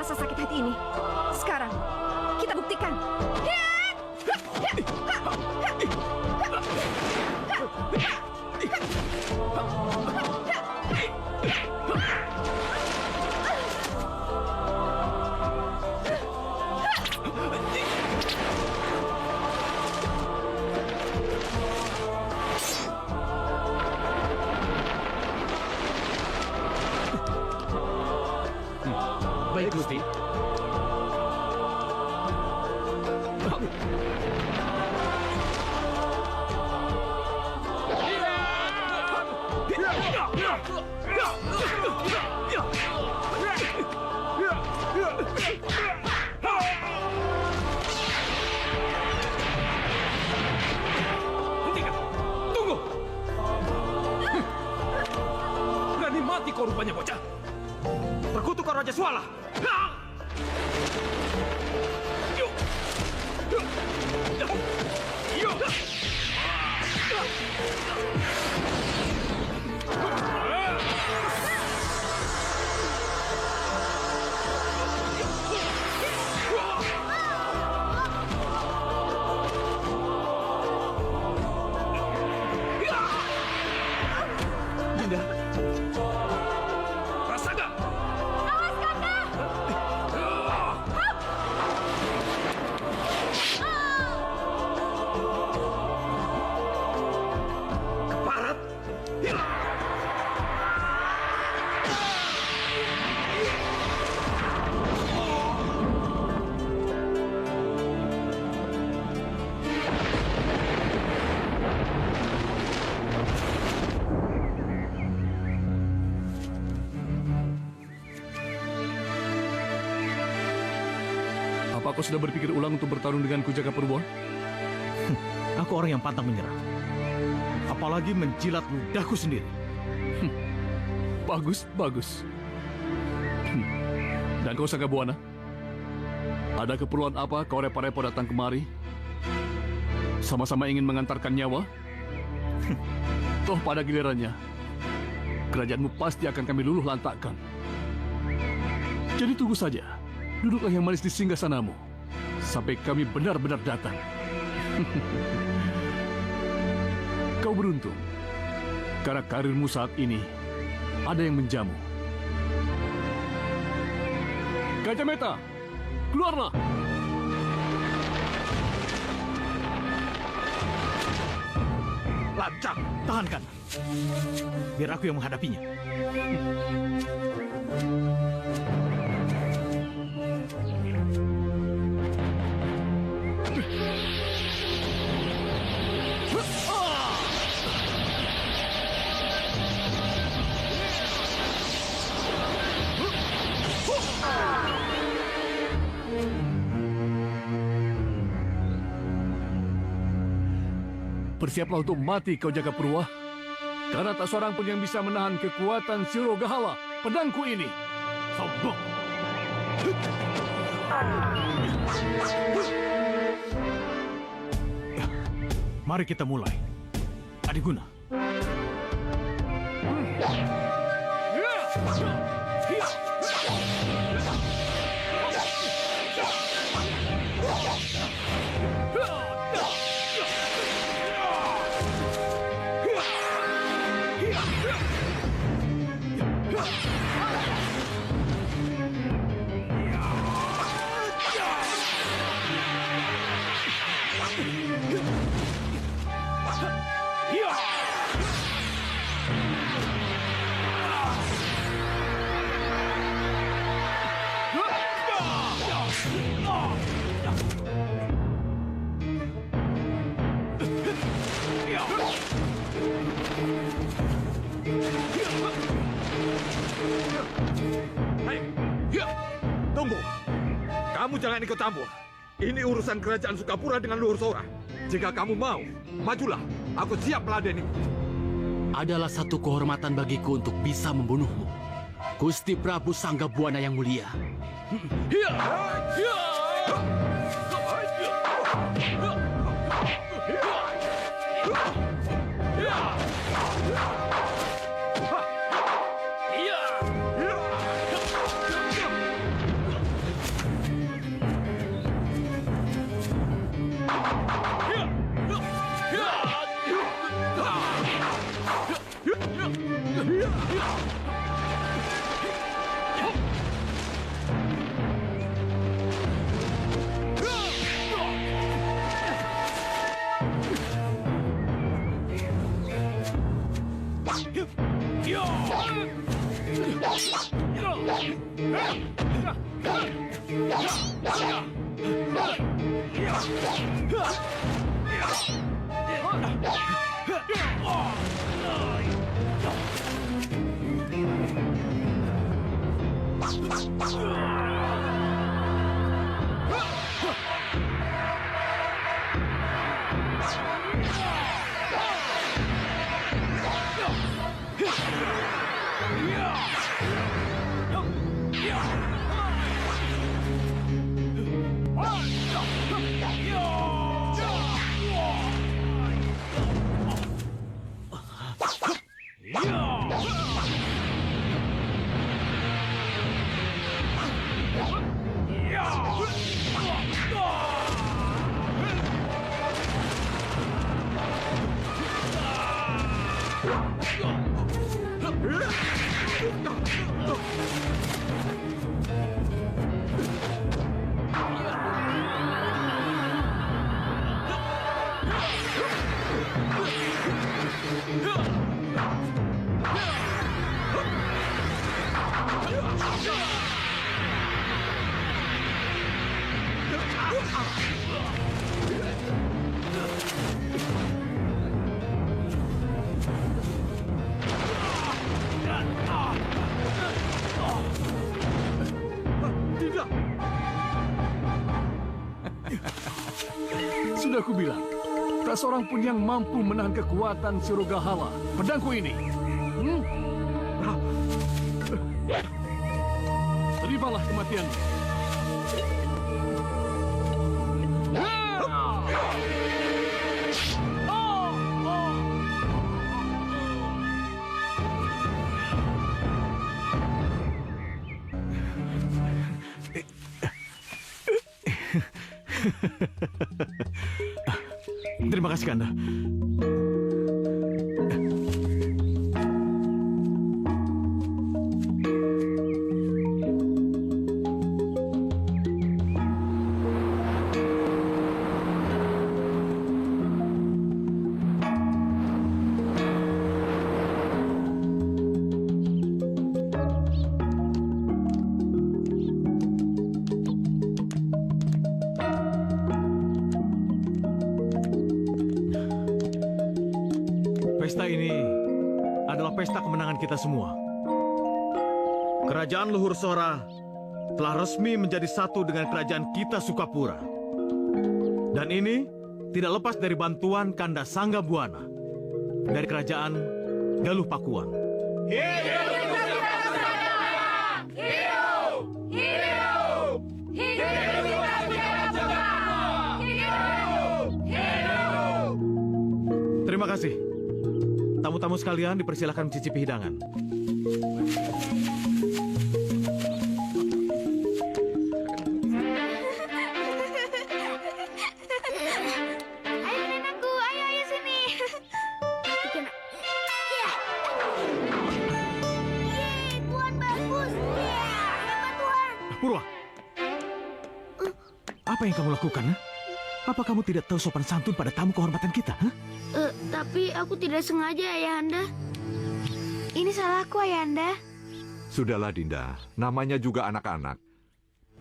rasa sakit hati ini. Sekarang, kita buktikan. Baik, Gusti. Hentikan! Tunggu! Berani mati kau rupanya, bocah. Terkutuk kau Raja Swala. Dinda. Rasakan! Awas, Kakak! Keparat! Apa kau sudah berpikir ulang untuk bertarung denganku, Jagapurwa? Aku orang yang pantang menyerah. Apalagi menjilat ludahku sendiri. Bagus, bagus. Dan kau, Sanggabuana? Ada keperluan apa kau repot-repot datang kemari? Sama-sama ingin mengantarkan nyawa? Toh pada gilirannya, kerajaanmu pasti akan kami luluh lantakkan. Jadi tunggu saja. Duduklah yang manis di singgasanamu sampai kami benar-benar datang. Kau beruntung karena karirmu saat ini ada yang menjamu. Gajah Meta, keluarlah! Lancang, tahankan. Biar aku yang menghadapinya. Bersiaplah untuk mati kau Jagapurwa. Karena tak seorang pun yang bisa menahan kekuatan Sirogahala, pedangku ini. Sombong. Mari kita mulai. Adiguna. Tunggu! Kamu jangan ikut campur. Ini urusan kerajaan Sukapura dengan Luhur Sora. Jika kamu mau, majulah. Aku siap meladenimu. Adalah satu kehormatan bagiku untuk bisa membunuhmu. Gusti Prabu Sanggabuana yang mulia. Sudah kubilang, tak seorang pun yang mampu menahan kekuatan Surugahala. Pedangku ini. Terimalah kematian. Terima kasih, Kanda. Pesta ini adalah pesta kemenangan kita semua. Kerajaan Luhur Sora telah resmi menjadi satu dengan kerajaan kita Sukapura. Dan ini tidak lepas dari bantuan Kanda Sangga Buana dari kerajaan Galuh Pakuan. Terima kasih. Tamu-tamu sekalian dipersilakan mencicipi hidangan. Ayo nenekku, ayo sini. Yeay, Tuan bagus. Hebat Tuan. Purwa, apa yang kamu lakukan? Apa kamu tidak tahu sopan santun pada tamu kehormatan kita? Tapi aku tidak sengaja, Ayahanda. Ini salahku, Ayahanda. Sudahlah, Dinda. Namanya juga anak-anak.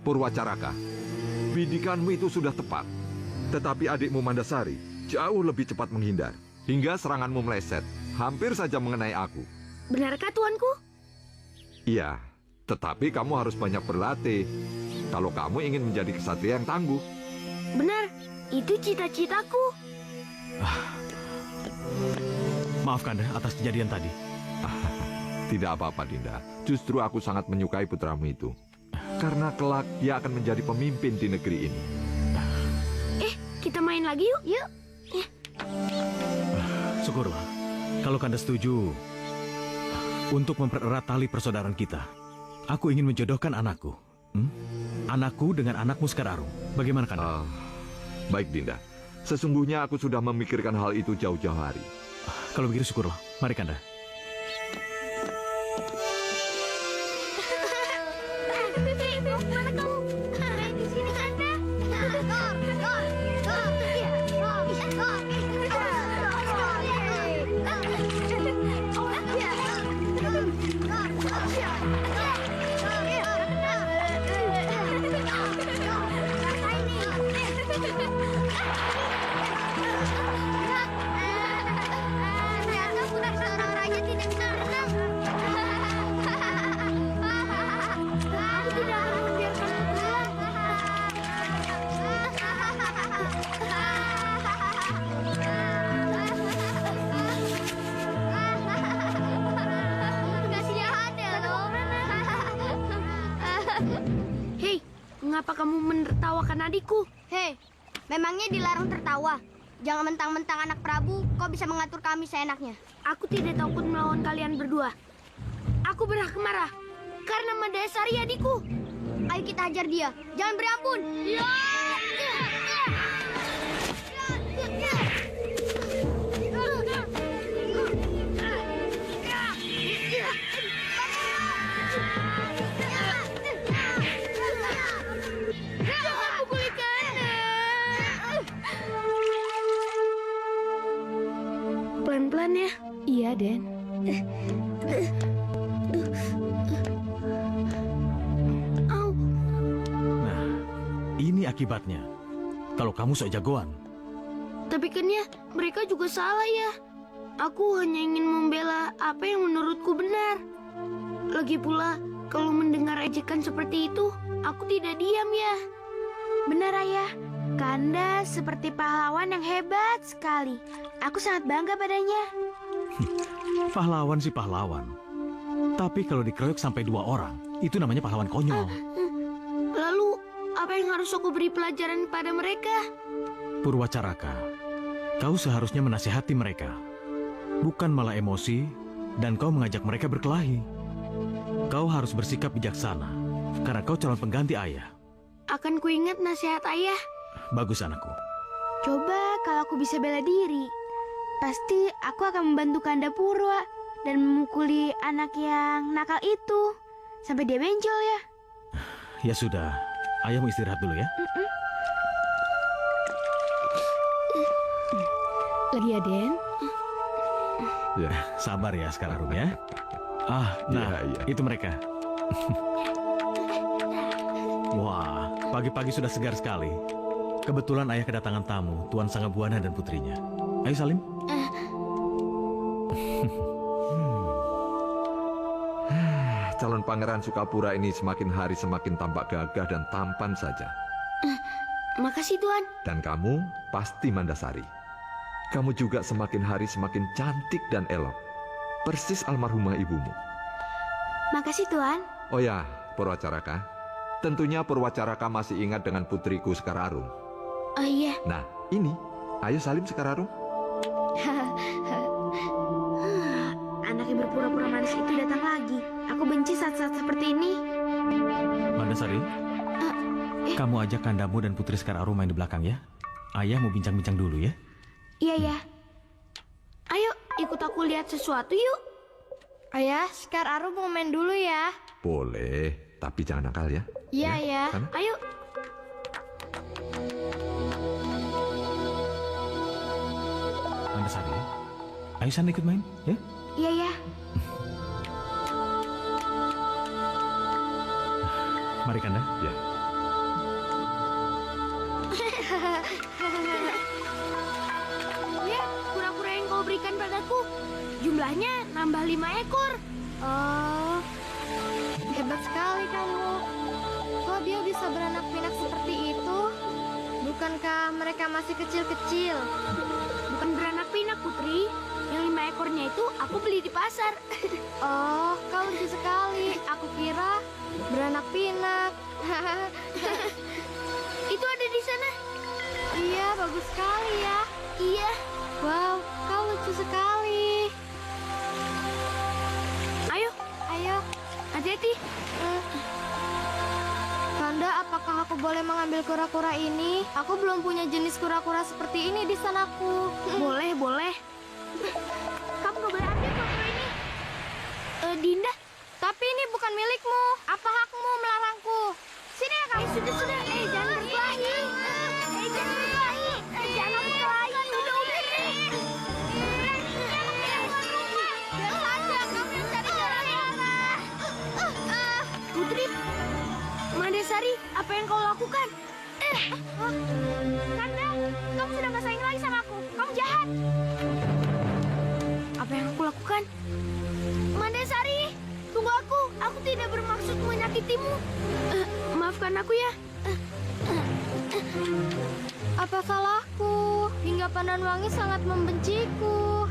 Purwacaraka, bidikanmu itu sudah tepat. Tetapi adikmu Mandasari jauh lebih cepat menghindar. Hingga seranganmu meleset, hampir saja mengenai aku. Benarkah, Tuanku? Iya, tetapi kamu harus banyak berlatih. Kalau kamu ingin menjadi kesatria yang tangguh. Benar, itu cita-citaku. Maaf, Kanda, atas kejadian tadi. Tidak apa-apa, Dinda. Justru aku sangat menyukai putramu itu. Karena kelak dia akan menjadi pemimpin di negeri ini. Kita main lagi yuk. Yuk. Syukurlah. Kalau Kanda setuju, untuk mempererat tali persaudaraan kita, aku ingin menjodohkan anakku. Anakku dengan anakmu Sekararung. Bagaimana, Kanda? Baik, Dinda. Sesungguhnya aku sudah memikirkan hal itu jauh-jauh hari. Kalau begitu syukurlah. Mari, Kanda. Mana kamu? Main di sini, Kanda. Mengapa kamu menertawakan adikku? Hei, memangnya dilarang tertawa? Jangan mentang-mentang anak Prabu, kau bisa mengatur kami seenaknya. Aku tidak takut melawan kalian berdua. Aku berhak marah karena Mandasari adikku. Ayo kita hajar dia, jangan beri ampun. Jangan pukuli Kanda. Pelan-pelan ya. Iya, Den. Au. Nah, ini akibatnya. Kalau kamu sok jagoan, Tapi kan ya, mereka juga salah ya. Aku hanya ingin membela apa yang menurutku benar. Lagi pula, kalau mendengar ejekan seperti itu, aku tidak diam ya. Benar, Ayah. Kanda seperti pahlawan yang hebat sekali. Aku sangat bangga padanya. pahlawan sih pahlawan. Tapi kalau dikeroyok sampai 2 orang, itu namanya pahlawan konyol. Lalu, apa yang harus aku beri pelajaran pada mereka? Purwacaraka, kau seharusnya menasihati mereka. Bukan malah emosi, dan kau mengajak mereka berkelahi. Kau harus bersikap bijaksana, karena kau calon pengganti ayah. Akan kuingat nasihat ayah. Bagus anakku. Coba kalau aku bisa bela diri, pasti aku akan membantu Kanda Purwa dan memukuli anak yang nakal itu sampai dia benjol ya. Ya sudah, ayah mau istirahat dulu ya. Lagi ya, Den? Ya, Sabar ya sekarang Rum ya. Nah, iya. itu mereka. Wah, pagi-pagi sudah segar sekali. Kebetulan ayah kedatangan tamu, Tuan Sanggabuana dan putrinya. Ayo Salim. calon pangeran Sukapura ini semakin hari semakin tampak gagah dan tampan saja. Makasih Tuan. Dan kamu pasti Mandasari. Kamu juga semakin hari semakin cantik dan elok. Persis almarhumah ibumu. Makasih Tuan. Oh ya, Purwacaraka. Tentunya Purwacaraka masih ingat dengan putriku Sekararung. Oh iya. Nah, ini. Ayo Salim Sekararung. Anak yang berpura-pura manis itu datang lagi. Aku benci saat-saat seperti ini. Mandasari, kamu ajak kandamu dan putri Sekararung main di belakang ya. Ayah mau bincang-bincang dulu ya. Iya ya. Ayo ikut aku lihat sesuatu yuk. Ayah, Sekararung mau main dulu ya. Boleh, tapi jangan nakal ya. Iya ya. Sana. Ayo. Mandasari, ayo sana ikut main ya. Iya ya. Mari Kanda. Ya. Lihat kura-kura yang kau berikan padaku. Jumlahnya nambah 5 ekor. Oh, hebat sekali kamu. Kok dia bisa beranak pinak seperti itu? Bukankah mereka masih kecil-kecil? Bukan beranak pinak Putri. Yang 5 ekornya itu aku beli di pasar. Oh, kau lucu sekali. Aku kira beranak pinak. Itu ada di sana. Iya, bagus sekali ya. Iya. Wow, kau lucu sekali. Ayo, Ayo, hati-hati. Kanda, apakah aku boleh mengambil kura-kura ini? Aku belum punya jenis kura-kura seperti ini di sanaku. Boleh, boleh. Kamu gak boleh ambil kura-kura ini. Dinda, Tapi ini bukan milikmu. Apa hakmu melarangku? Sini ya kamu. sudah. Jangan berkelahi. Jangan berkelahi. Jangan berkelahi. Udah. Biar saja kamu yang cari gara-gara. Putri, Mandasari, apa yang kau lakukan? Kanda, kamu sudah gak sayang lagi sama aku. Kamu jahat. Apa yang aku lakukan? Mandasari, tunggu aku. Aku tidak bermaksud menyakitimu. Maafkan aku ya. Apa salahku? Hingga Pandan Wangi sangat membenciku.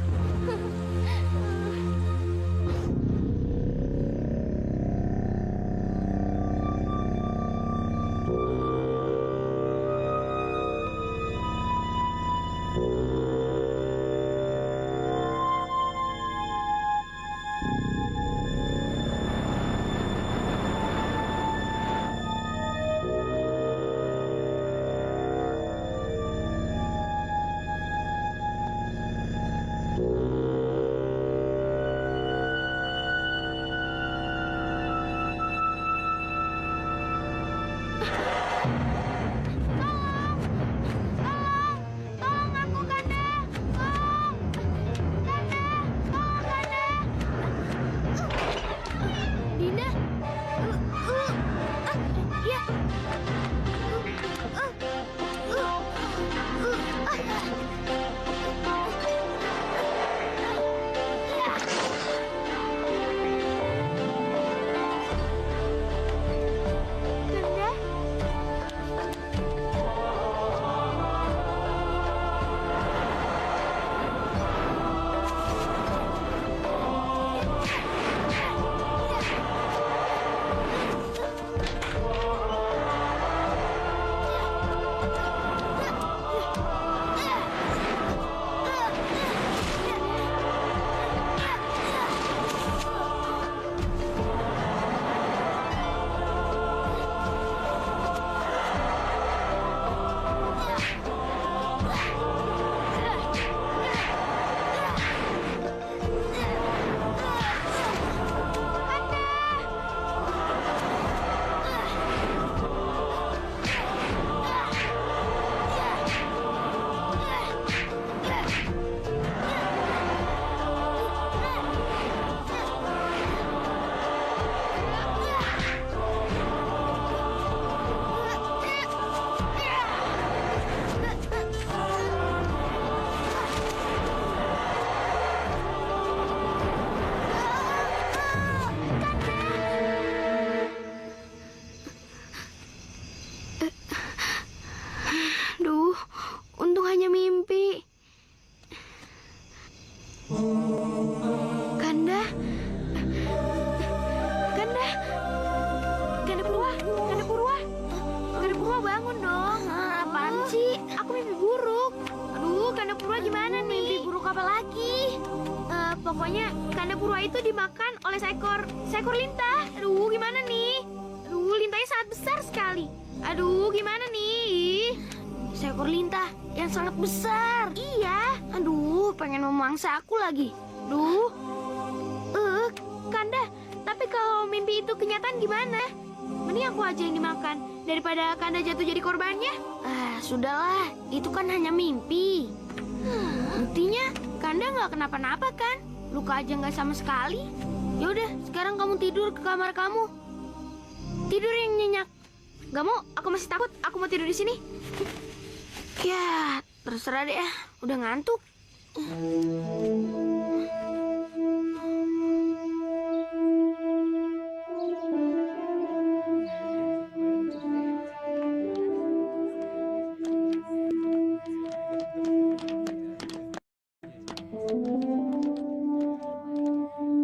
Purwa gimana nih? Mimpi buruk apa lagi? Pokoknya Kanda Purwa itu dimakan oleh seekor lintah. Aduh, gimana nih? Aduh, lintahnya sangat besar sekali. Aduh, gimana nih? Seekor lintah yang sangat besar. Iya. Aduh, pengen memangsa aku lagi. Duh. Kanda, tapi kalau mimpi itu kenyataan gimana? Mending aku aja yang dimakan daripada Kanda jatuh jadi korbannya. Sudahlah, itu kan hanya mimpi. Buktinya Kanda nggak kenapa-napa kan? Luka aja nggak sama sekali. Yaudah, sekarang kamu tidur ke kamar kamu. Tidur yang nyenyak. Gak mau? Aku masih takut. Aku mau tidur di sini. Ya, terserah deh ya. Udah ngantuk.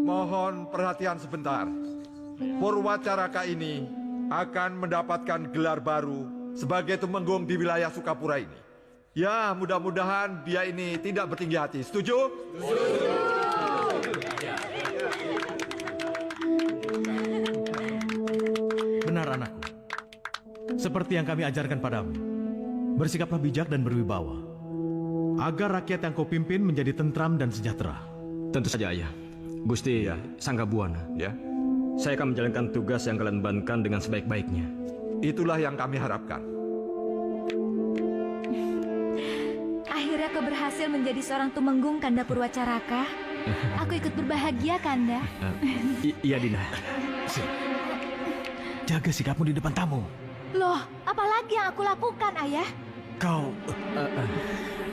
Mohon perhatian sebentar. Purwacaraka ini akan mendapatkan gelar baru sebagai tumenggung di wilayah Sukapura ini. Ya, mudah-mudahan dia ini tidak bertinggi hati. Setuju? Benar anakku. Seperti yang kami ajarkan padamu, bersikaplah bijak dan berwibawa, agar rakyat yang kau pimpin menjadi tentram dan sejahtera. Tentu saja, Ayah. Gusti Sanggabuana. Ya. Saya akan menjalankan tugas yang kalian bebankan dengan sebaik-baiknya. Itulah yang kami harapkan. Akhirnya kau berhasil menjadi seorang tumenggung, Kanda Purwacaraka. Aku ikut berbahagia, Kanda. Iya, Dinda. Jaga sikapmu di depan tamu. Loh, apalagi yang aku lakukan, Ayah? Kau...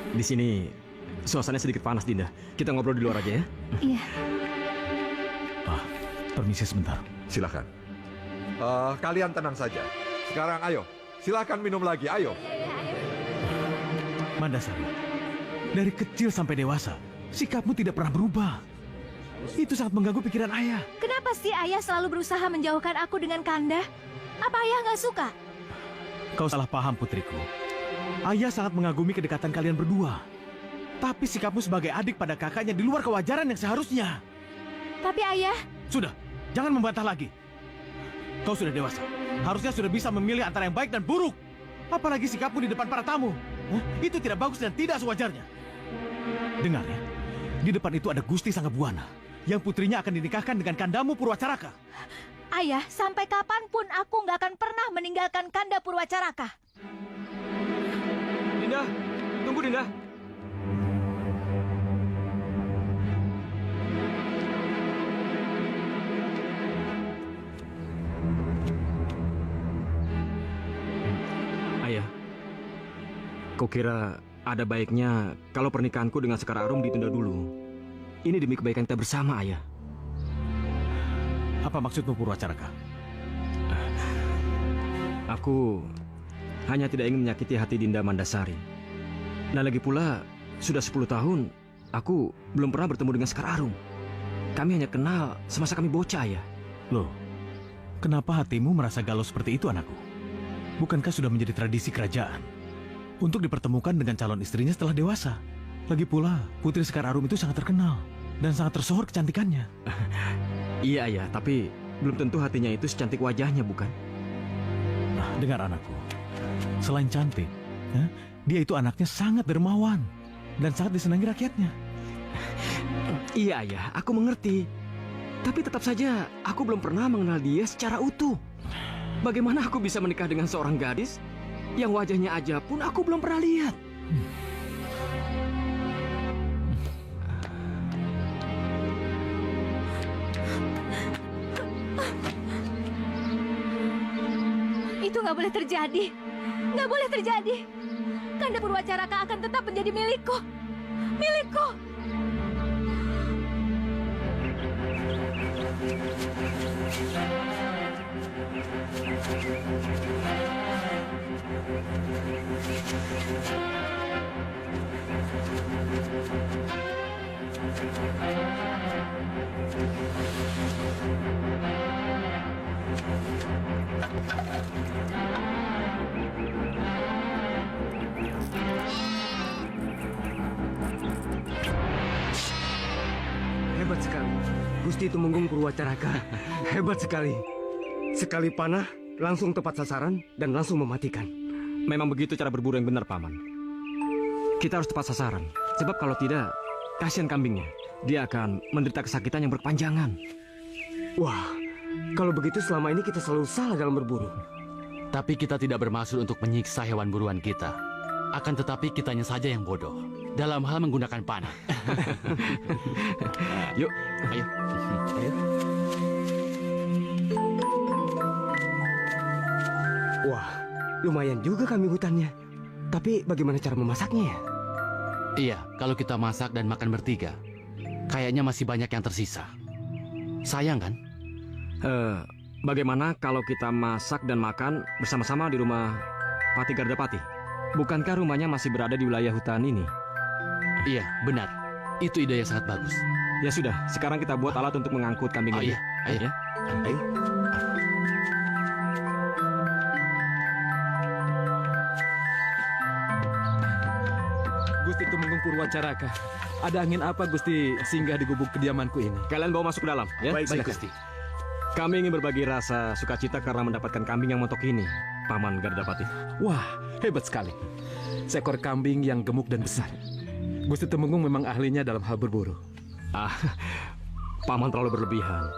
Di sini suasananya sedikit panas, Dinda. Kita ngobrol di luar aja ya. Iya. Permisi sebentar. Silakan. Kalian tenang saja. Sekarang ayo, silakan minum lagi. Ayo. Mandasari, dari kecil sampai dewasa, sikapmu tidak pernah berubah. Itu sangat mengganggu pikiran ayah. Kenapa sih Ayah selalu berusaha menjauhkan aku dengan Kanda? Apa Ayah nggak suka? Kau salah paham, putriku. Ayah sangat mengagumi kedekatan kalian berdua. Tapi sikapmu sebagai adik pada kakaknya di luar kewajaran yang seharusnya. Tapi Ayah... Sudah, jangan membantah lagi. Kau sudah dewasa. Harusnya sudah bisa memilih antara yang baik dan buruk. Apalagi sikapmu di depan para tamu. Itu tidak bagus dan tidak sewajarnya. Dengar ya, di depan itu ada Gusti Sanggabuana yang putrinya akan dinikahkan dengan Kandamu Purwacaraka. Ayah, sampai kapanpun aku nggak akan pernah meninggalkan Kanda Purwacaraka. Dinda, tunggu Dinda. Ayah, kau kira ada baiknya kalau pernikahanku dengan Sekar Arum ditunda dulu? Ini demi kebaikan kita bersama, Ayah. Apa maksudmu, Purwacaraka? Aku hanya tidak ingin menyakiti hati Dinda Mandasari. Dan lagi pula, sudah 10 tahun, aku belum pernah bertemu dengan Sekar Arum. Kami hanya kenal semasa kami bocah, Ayah. Loh, kenapa hatimu merasa galau seperti itu, anakku? Bukankah sudah menjadi tradisi kerajaan untuk dipertemukan dengan calon istrinya setelah dewasa? Lagi pula, Putri Sekar Arum itu sangat terkenal dan sangat tersohor kecantikannya. Iya, Ayah, tapi belum tentu hatinya itu secantik wajahnya, bukan? Nah, dengar anakku. Selain cantik, dia itu anaknya sangat dermawan dan sangat disenangi rakyatnya. Iya, Ayah, aku mengerti. Tapi tetap saja, aku belum pernah mengenal dia secara utuh. Bagaimana aku bisa menikah dengan seorang gadis yang wajahnya aja pun aku belum pernah lihat? Itu nggak boleh terjadi. Nggak boleh terjadi. Kanda Purwacaraka akan tetap menjadi milikku. Milikku. Hebat sekali. Gusti Tumenggung Purwacaraka. Hebat sekali. Sekali panah, langsung tepat sasaran dan langsung mematikan. Memang begitu cara berburu yang benar, Paman. Kita harus tepat sasaran. Sebab kalau tidak, kasihan kambingnya. Dia akan menderita kesakitan yang berkepanjangan. Wah, kalau begitu selama ini kita selalu salah dalam berburu. Tapi kita tidak bermaksud untuk menyiksa hewan buruan kita. Akan tetapi kitanya saja yang bodoh dalam hal menggunakan panah. Yuk, ayo. Ayo. Wah, lumayan juga kambing hutannya. Tapi bagaimana cara memasaknya ya? Iya, kalau kita masak dan makan bertiga, kayaknya masih banyak yang tersisa. Sayang kan? Bagaimana kalau kita masak dan makan bersama-sama di rumah Pati Gardapati? Bukankah rumahnya masih berada di wilayah hutan ini? Iya, benar. Itu ide yang sangat bagus. Ya sudah, sekarang kita buat alat untuk mengangkut kambing Oh ini. iya, ayo. Ya. Ayo. Gusti Tumenggung Purwacaraka, ada angin apa Gusti singgah di gubuk kediamanku ini? Kalian bawa masuk ke dalam, ya? Baik, Silakan. Gusti. Kami ingin berbagi rasa sukacita karena mendapatkan kambing yang montok ini, Paman Gardapati. Wah, hebat sekali. Seekor kambing yang gemuk dan besar. Gusti Tumenggung memang ahlinya dalam hal berburu. Paman terlalu berlebihan.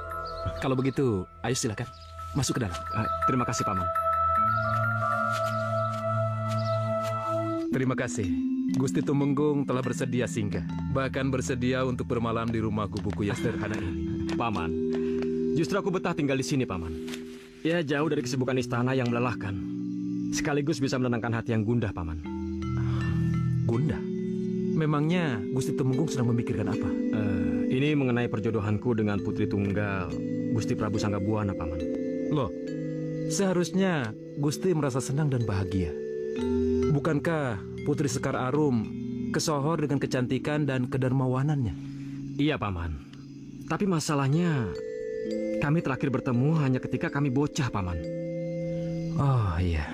Kalau begitu, ayo silakan masuk ke dalam. Terima kasih, Paman. Terima kasih. Gusti Tumenggung telah bersedia singgah, bahkan bersedia untuk bermalam di rumah gubukku yang sederhana ini. Paman, justru aku betah tinggal di sini, Paman. Ya, jauh dari kesibukan istana yang melelahkan. Sekaligus bisa menenangkan hati yang gundah, Paman. Gundah? Memangnya Gusti Tumenggung sedang memikirkan apa? Ini mengenai perjodohanku dengan putri tunggal Gusti Prabu Sanggabuana, Paman. Loh, seharusnya Gusti merasa senang dan bahagia. Bukankah Putri Sekar Arum kesohor dengan kecantikan dan kedermawanannya? Iya, Paman. Tapi masalahnya, kami terakhir bertemu hanya ketika kami bocah, Paman. Oh iya.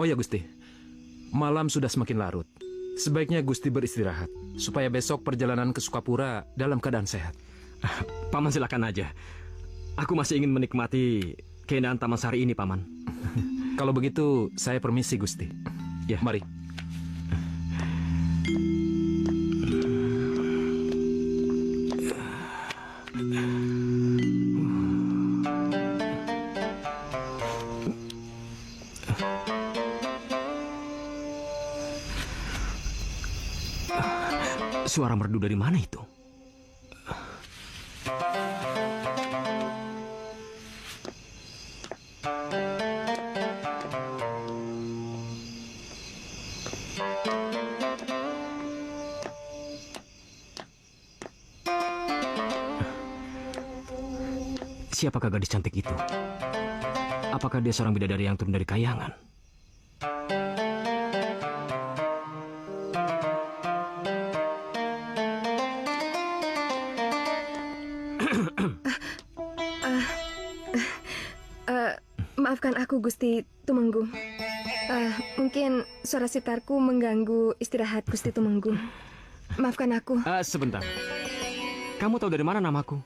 Oh ya Gusti, malam sudah semakin larut. Sebaiknya Gusti beristirahat, supaya besok perjalanan ke Sukapura dalam keadaan sehat. Paman silakan aja. Aku masih ingin menikmati keindahan Taman Sari ini, Paman. Kalau begitu, saya permisi Gusti. Ya, mari. Suara merdu dari mana itu? Siapakah gadis cantik itu? Apakah dia seorang bidadari yang turun dari kayangan? Maafkan aku, Gusti Tumenggung. Mungkin suara sitarku mengganggu istirahat Gusti Tumenggung. Maafkan aku. Sebentar. Kamu tahu dari mana namaku?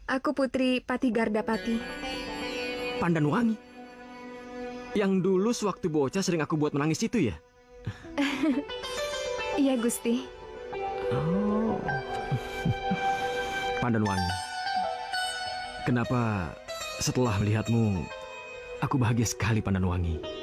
Aku Putri Pati Gardapati. Pandanwangi? Yang dulu sewaktu bocah sering aku buat menangis itu ya? Iya, Gusti. Oh. Pandanwangi. Kenapa setelah melihatmu, aku bahagia sekali, Pandanwangi.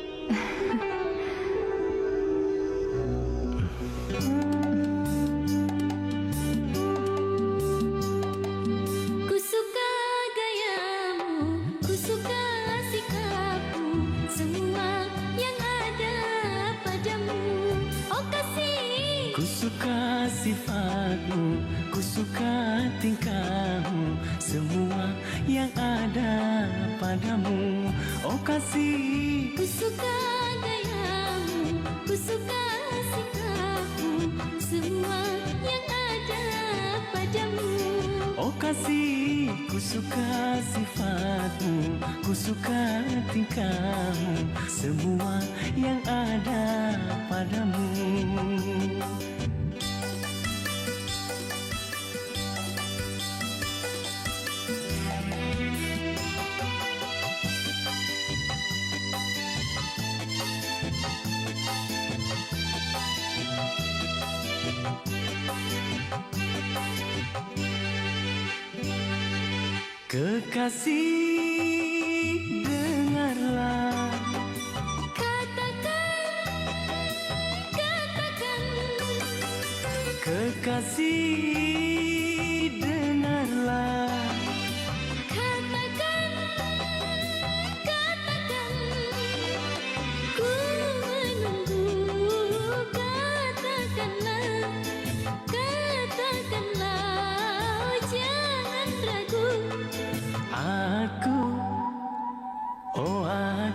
Sifatmu, ku suka tingkahmu, semua yang ada padamu. Oh kasih, ku suka gayamu, ku suka sikapmu, semua yang ada padamu. Oh kasih, ku suka sifatmu, ku suka tingkahmu, semua yang ada padamu. Kekasih, dengarlah. Kekasih, dengarlah. Katakan, ku menunggu. Katakanlah, jangan ragu.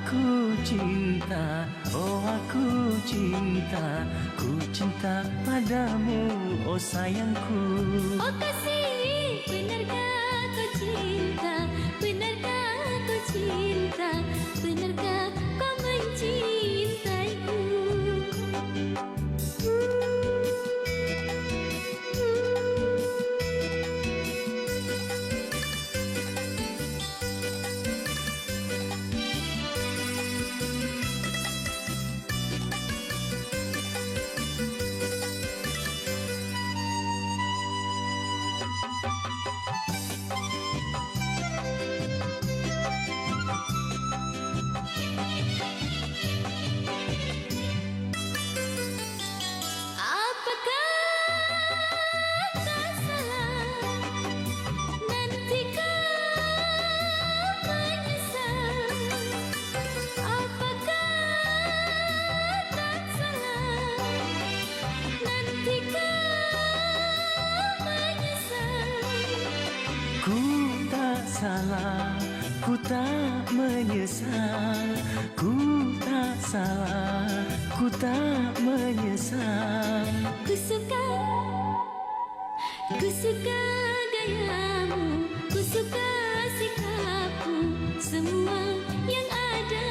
Aku cinta, oh aku cinta, ku cinta padamu, oh sayangku. Oh kasih, benarkah kau cinta? Benarkah kau cinta? Benarkah kau mencintaiku? Ku tak menyesal, ku tak salah, ku tak menyesal. Ku suka gayamu, ku suka sikapmu, semua yang ada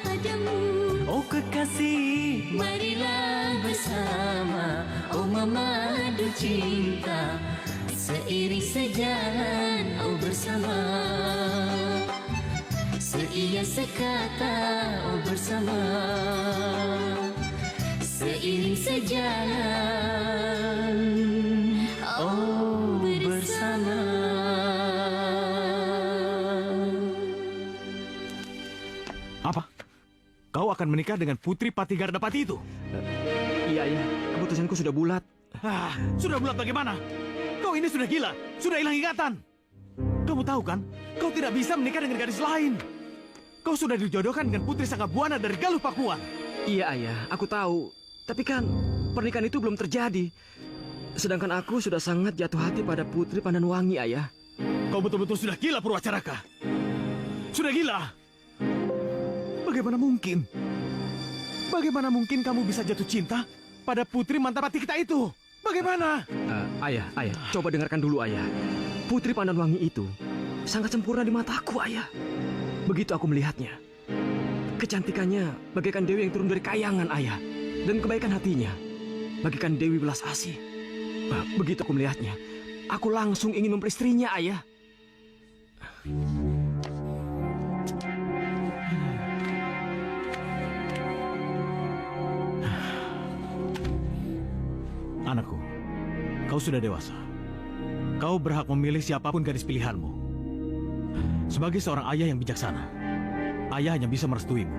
padamu. Oh kekasih, marilah bersama, oh memadu cinta, seiring sejalan, oh bersama, seia sekata, oh bersama, seiring sejalan, oh bersama. Apa? Kau akan menikah dengan Putri Patigardapati itu? Iya, ayah. Keputusanku sudah bulat. Sudah bulat bagaimana? Kau ini sudah gila, sudah hilang ingatan. Kamu tahu kan, kau tidak bisa menikah dengan gadis lain. Kau sudah dijodohkan dengan Putri Sanggabuana dari Galuh Pakuan. Iya, ayah. Aku tahu. Tapi kan, pernikahan itu belum terjadi. Sedangkan aku sudah sangat jatuh hati pada Putri Pandanwangi, ayah. Kau betul-betul sudah gila, Purwacaraka. Sudah gila. Bagaimana mungkin? Bagaimana mungkin kamu bisa jatuh cinta pada Putri Mantapati kita itu? Bagaimana? Ayah, coba dengarkan dulu, ayah. Putri Pandanwangi itu sangat sempurna di mataku, ayah. Begitu aku melihatnya, kecantikannya bagaikan dewi yang turun dari kayangan, ayah. Dan kebaikan hatinya bagaikan dewi belas asih. Begitu aku melihatnya, aku langsung ingin memperistrinya, ayah. Anakku, kau sudah dewasa. Kau berhak memilih siapapun gadis pilihanmu. Sebagai seorang ayah yang bijaksana, ayah hanya bisa merestuimu.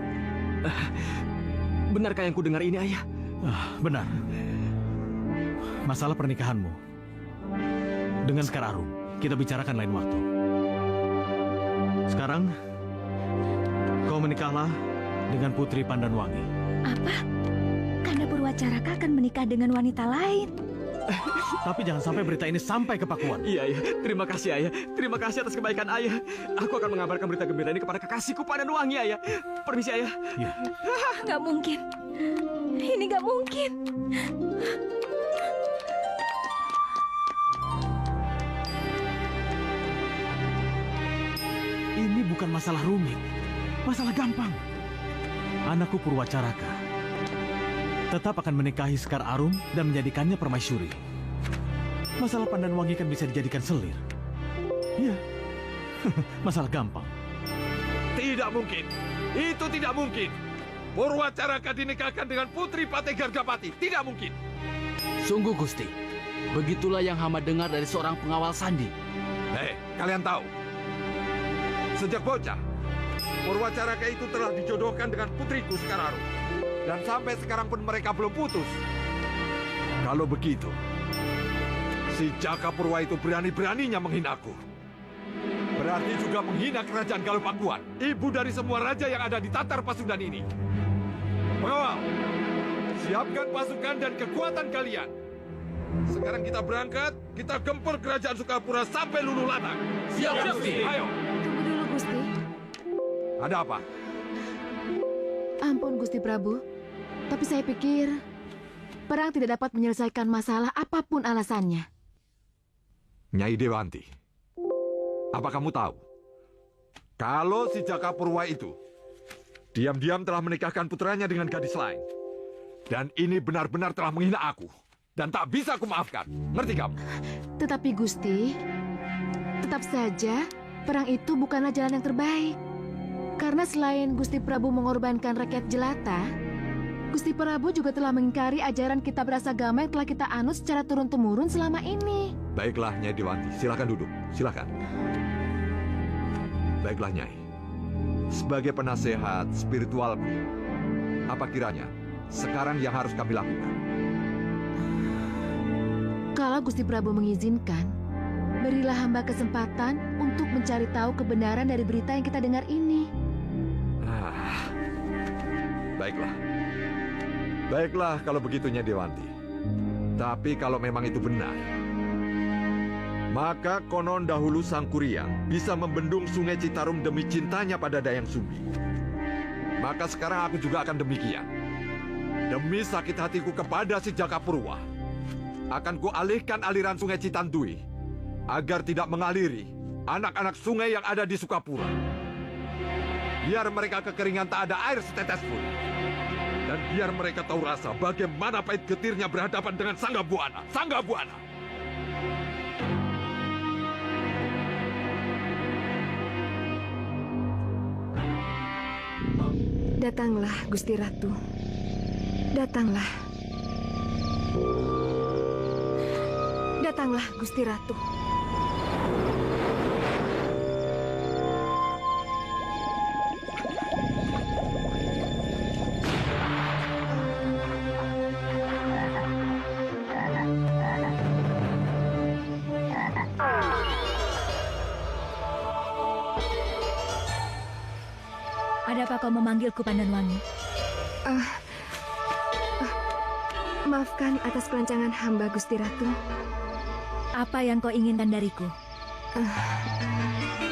Benarkah yang ku dengar ini, ayah? Benar. Masalah pernikahanmu dengan Sekar Arum, kita bicarakan lain waktu. Sekarang, kau menikahlah dengan Putri Pandanwangi. Apa? Kanda Purwacaraka akan menikah dengan wanita lain. Tapi jangan sampai berita ini sampai ke Pakuan. Iya, ayah. Terima kasih, ayah. Terima kasih atas kebaikan ayah. Aku akan mengabarkan berita gembira ini kepada kekasihku Pandanwangi, ayah. Permisi, ayah. Iya. Gak mungkin. Ini gak mungkin. Ini bukan masalah rumit. Masalah gampang. Anakku Purwacaraka tetap akan menikahi Sekar Arum dan menjadikannya permaisuri. Masalah Pandanwangi kan bisa dijadikan selir. Iya, masalah gampang. Tidak mungkin. Itu tidak mungkin. Purwacaraka dinikahkan dengan Putri Patigardapati. Tidak mungkin. Sungguh, Gusti. Begitulah yang hamba dengar dari seorang pengawal sandi. Hei, kalian tahu, Sejak bocah, Purwacaraka itu telah dijodohkan dengan putriku Sekararo. Dan sampai sekarang pun mereka belum putus. Kalau begitu, si Jaka Purwa itu berani-beraninya menghinaku. Berarti juga menghina kerajaan Galupakuan, ibu dari semua raja yang ada di Tatar Pasundan ini. Pengawal, siapkan pasukan dan kekuatan kalian. Sekarang kita berangkat, kita gempur kerajaan Sukapura sampai luluh lantak. Siap, Gusti. Ayo. Tunggu dulu, Gusti. Ada apa? Ampun, Gusti Prabu. Tapi saya pikir perang tidak dapat menyelesaikan masalah apapun alasannya. Nyai Dewanti, apa kamu tahu? Kalau si Jaka Purwa itu diam-diam telah menikahkan putranya dengan gadis lain. Dan ini benar-benar telah menghina aku. Dan tak bisa aku maafkan. Ngerti kamu? Tetapi Gusti, tetap saja perang itu bukanlah jalan yang terbaik. Karena selain Gusti Prabu mengorbankan rakyat jelata, Gusti Prabu juga telah mengingkari ajaran kitab rasa agama yang telah kita anut secara turun-temurun selama ini. Baiklah, Nyai Dewanti. Silakan duduk. Silakan. Baiklah, Nyai. Sebagai penasehat spiritualku, apa kiranya sekarang yang harus kami lakukan? Kalau Gusti Prabu mengizinkan, berilah hamba kesempatan untuk mencari tahu kebenaran dari berita yang kita dengar ini. Baiklah. Baiklah kalau begitu, Nyai Dewanti. Tapi kalau memang itu benar, maka konon dahulu Sang Kuryang bisa membendung sungai Citarum demi cintanya pada Dayang Sumbi. Maka sekarang aku juga akan demikian. Demi sakit hatiku kepada si Jaka Purwa, akan kualihkan aliran sungai Citandui agar tidak mengaliri anak-anak sungai yang ada di Sukapura. Biar mereka kekeringan tak ada air setetes pun. Dan biar mereka tahu rasa bagaimana pahit getirnya berhadapan dengan Sangga Buana. Sangga Buana! Datanglah, Gusti Ratu. Datanglah. Datanglah, Gusti Ratu. Ada apa kau memanggilku, Pandanwangi? Maafkan atas kelancangan hamba, Gusti Ratu. Apa yang kau inginkan dariku?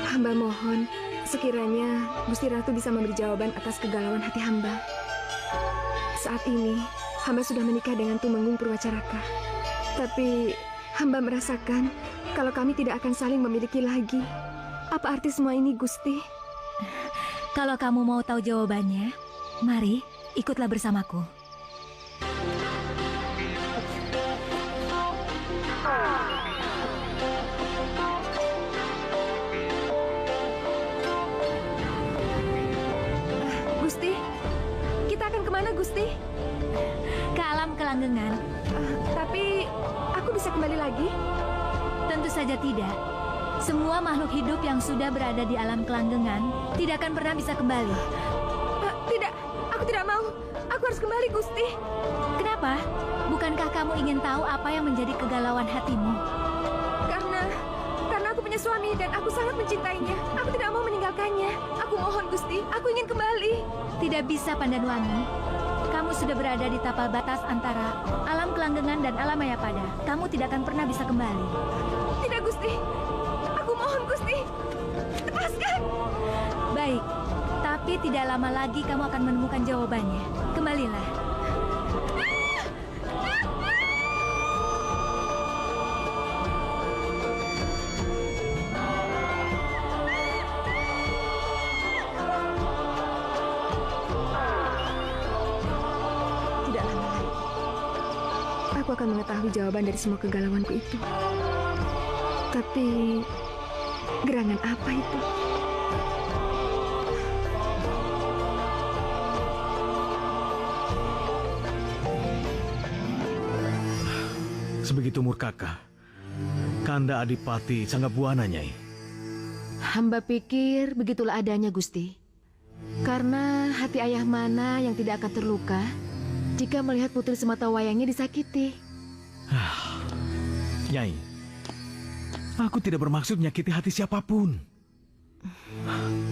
Hamba mohon, sekiranya Gusti Ratu bisa memberi jawaban atas kegalauan hati hamba. Saat ini, hamba sudah menikah dengan Tumenggung Purwacaraka. Tapi, hamba merasakan kalau kami tidak akan saling memiliki lagi. Apa arti semua ini, Gusti? Kalau kamu mau tahu jawabannya, mari ikutlah bersamaku. Gusti, kita akan kemana, Gusti? Ke alam kelanggengan. Tapi, aku bisa kembali lagi? Tentu saja tidak. Semua makhluk hidup yang sudah berada di alam kelanggengan tidak akan pernah bisa kembali. Tidak, aku tidak mau. Aku harus kembali, Gusti. Kenapa? Bukankah kamu ingin tahu apa yang menjadi kegalauan hatimu? Karena aku punya suami dan aku sangat mencintainya. Aku tidak mau meninggalkannya. Aku mohon, Gusti, aku ingin kembali. Tidak bisa, Pandanwangi. Kamu sudah berada di tapal batas antara alam kelanggengan dan alam mayapada. Kamu tidak akan pernah bisa kembali. Tidak, Gusti. Aku mohon, Gusti. Lepaskan. Baik, tapi tidak lama lagi kamu akan menemukan jawabannya. Kembalilah. Aku akan mengetahui jawaban dari semua kegalauanku itu. Tapi, gerangan apa itu? Sebegitu murkakah Kanda Adipati Sanggabuana, Nyai? Hamba pikir begitulah adanya, Gusti. Karena hati ayah mana yang tidak akan terluka jika melihat putri semata wayangnya disakiti. Nyai, aku tidak bermaksud menyakiti hati siapapun.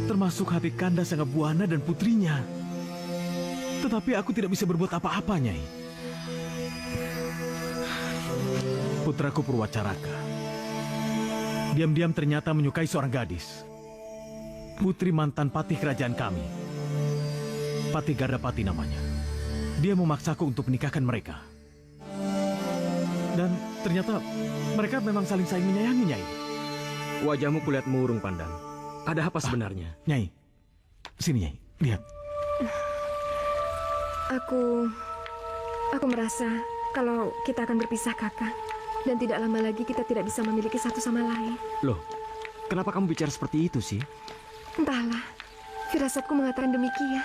Termasuk hati Kanda Sanggabuana dan putrinya. Tetapi aku tidak bisa berbuat apa-apa, Nyai. Putraku Purwacaraka diam-diam ternyata menyukai seorang gadis, putri mantan patih kerajaan kami, Patih Gardapati namanya. Dia memaksaku untuk menikahkan mereka. Dan ternyata mereka memang saling menyayangi, Nyai. Wajahmu kulihat murung, Pandan. Ada apa sebenarnya? Nyai, sini, Nyai. Lihat. Aku merasa kalau kita akan berpisah, Kakak. Dan tidak lama lagi kita tidak bisa memiliki satu sama lain. Loh, kenapa kamu bicara seperti itu sih? Entahlah, firasatku mengatakan demikian.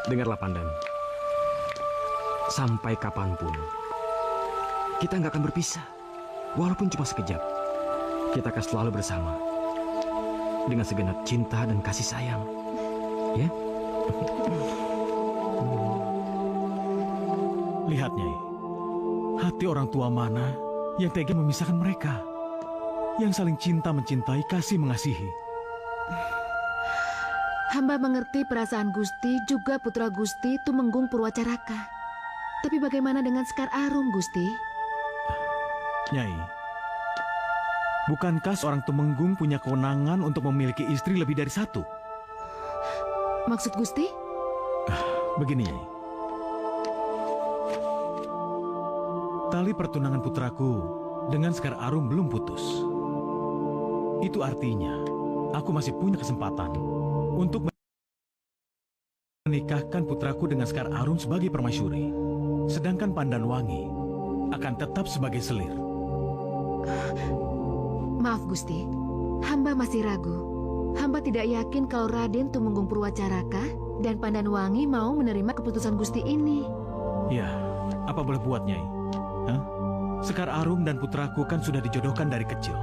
Dengarlah, Pandan. Sampai kapanpun, kita nggak akan berpisah. Walaupun cuma sekejap, kita akan selalu bersama. Dengan segenap cinta dan kasih sayang. Ya? Lihat, Nyai. Hati orang tua mana yang tega memisahkan mereka? Yang saling cinta mencintai, kasih mengasihi. Hamba mengerti perasaan Gusti juga putra Gusti Tumenggung Purwacaraka. Tapi bagaimana dengan Sekar Arum, Gusti? Nyai, bukankah seorang Tumenggung punya kewenangan untuk memiliki istri lebih dari satu? Maksud Gusti? Begini, Nyai. Tali pertunangan putraku dengan Sekar Arum belum putus. Itu artinya aku masih punya kesempatan untuk menikahkan putraku dengan Sekar Arum sebagai permaisuri. Sedangkan Pandanwangi akan tetap sebagai selir. Maaf, Gusti. Hamba masih ragu. Hamba tidak yakin kalau Raden Tumenggung Purwacaraka dan Pandanwangi mau menerima keputusan Gusti ini. Ya, apa boleh buat, Nyai? Sekar Arum dan putraku kan sudah dijodohkan dari kecil.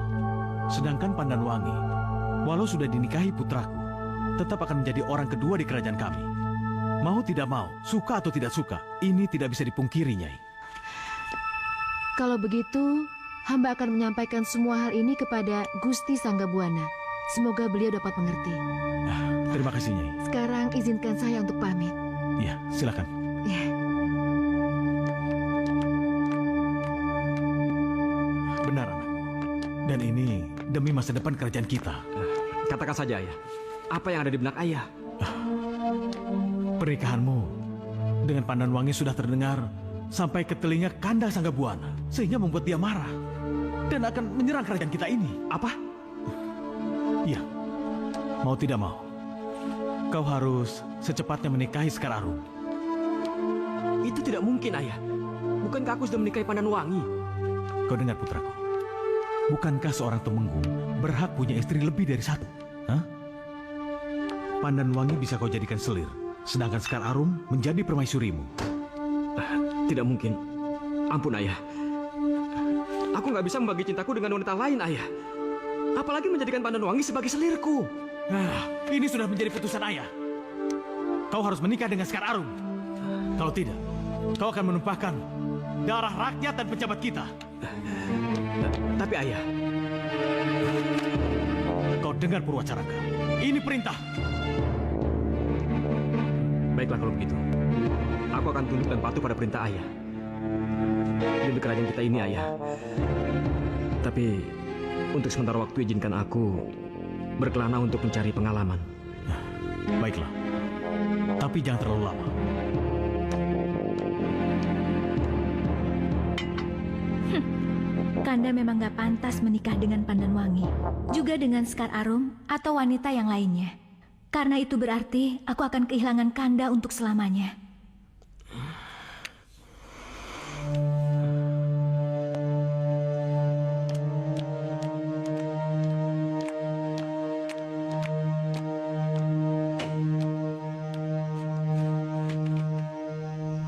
Sedangkan Pandanwangi, walau sudah dinikahi putraku, tetap akan menjadi orang kedua di kerajaan kami. Mau tidak mau, suka atau tidak suka, ini tidak bisa dipungkiri, Nyai. Kalau begitu, hamba akan menyampaikan semua hal ini kepada Gusti Sanggabuana. Semoga beliau dapat mengerti. Terima kasih, Nyai. Sekarang izinkan saya untuk pamit. Ya, silakan. Ya. Benar, anak. Dan ini demi masa depan kerajaan kita. Katakan saja, Ayah. Apa yang ada di benak Ayah? Pernikahanmu dengan Pandanwangi sudah terdengar sampai ke telinga Kanda Sanggabuana, sehingga membuat dia marah dan akan menyerang kerajaan kita ini. Apa? Iya. Mau tidak mau, kau harus secepatnya menikahi Sekar Arum. Itu tidak mungkin, Ayah. Bukankah aku sudah menikahi Pandanwangi? Kau dengar, putraku. Bukankah seorang Tumenggung berhak punya istri lebih dari satu? Hah? Pandanwangi bisa kau jadikan selir, sedangkan Sekar Arum menjadi permaisurimu. Tidak mungkin. Ampun, Ayah. Aku nggak bisa membagi cintaku dengan wanita lain, Ayah. Apalagi menjadikan Pandanwangi sebagai selirku. Ini sudah menjadi putusan Ayah. Kau harus menikah dengan Sekar Arum. Kalau tidak, kau akan menumpahkan darah rakyat dan pejabat kita. Tapi Ayah, kau dengar Purwacaraka. Ini perintah. Baiklah kalau begitu. Aku akan tunduk dan patuh pada perintah Ayah. Demi kerajaan kita ini, Ayah. Tapi untuk sementara waktu izinkan aku berkelana untuk mencari pengalaman. Baiklah. Tapi jangan terlalu lama. Kanda memang gak pantas menikah dengan Pandanwangi, juga dengan Sekar Arum atau wanita yang lainnya. Karena itu berarti aku akan kehilangan Kanda untuk selamanya.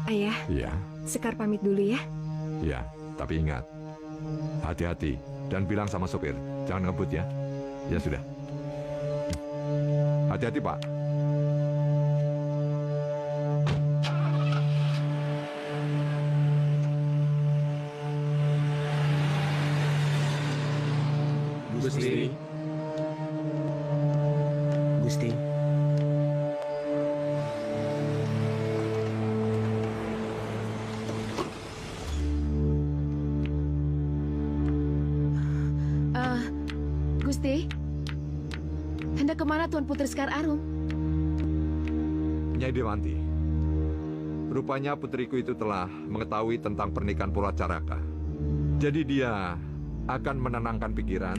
Ayah, Iya, Sekar pamit dulu ya. iya. Tapi ingat, hati-hati dan bilang sama sopir, jangan ngebut ya. Ya sudah. Hati-hati, Pak. Gusti. Gusti. Gusti, hendak kemana Tuan Putri Sekar Arum? Nyai Dewanti, rupanya putriku itu telah mengetahui tentang pernikahan Purwacaraka. Jadi dia akan menenangkan pikiran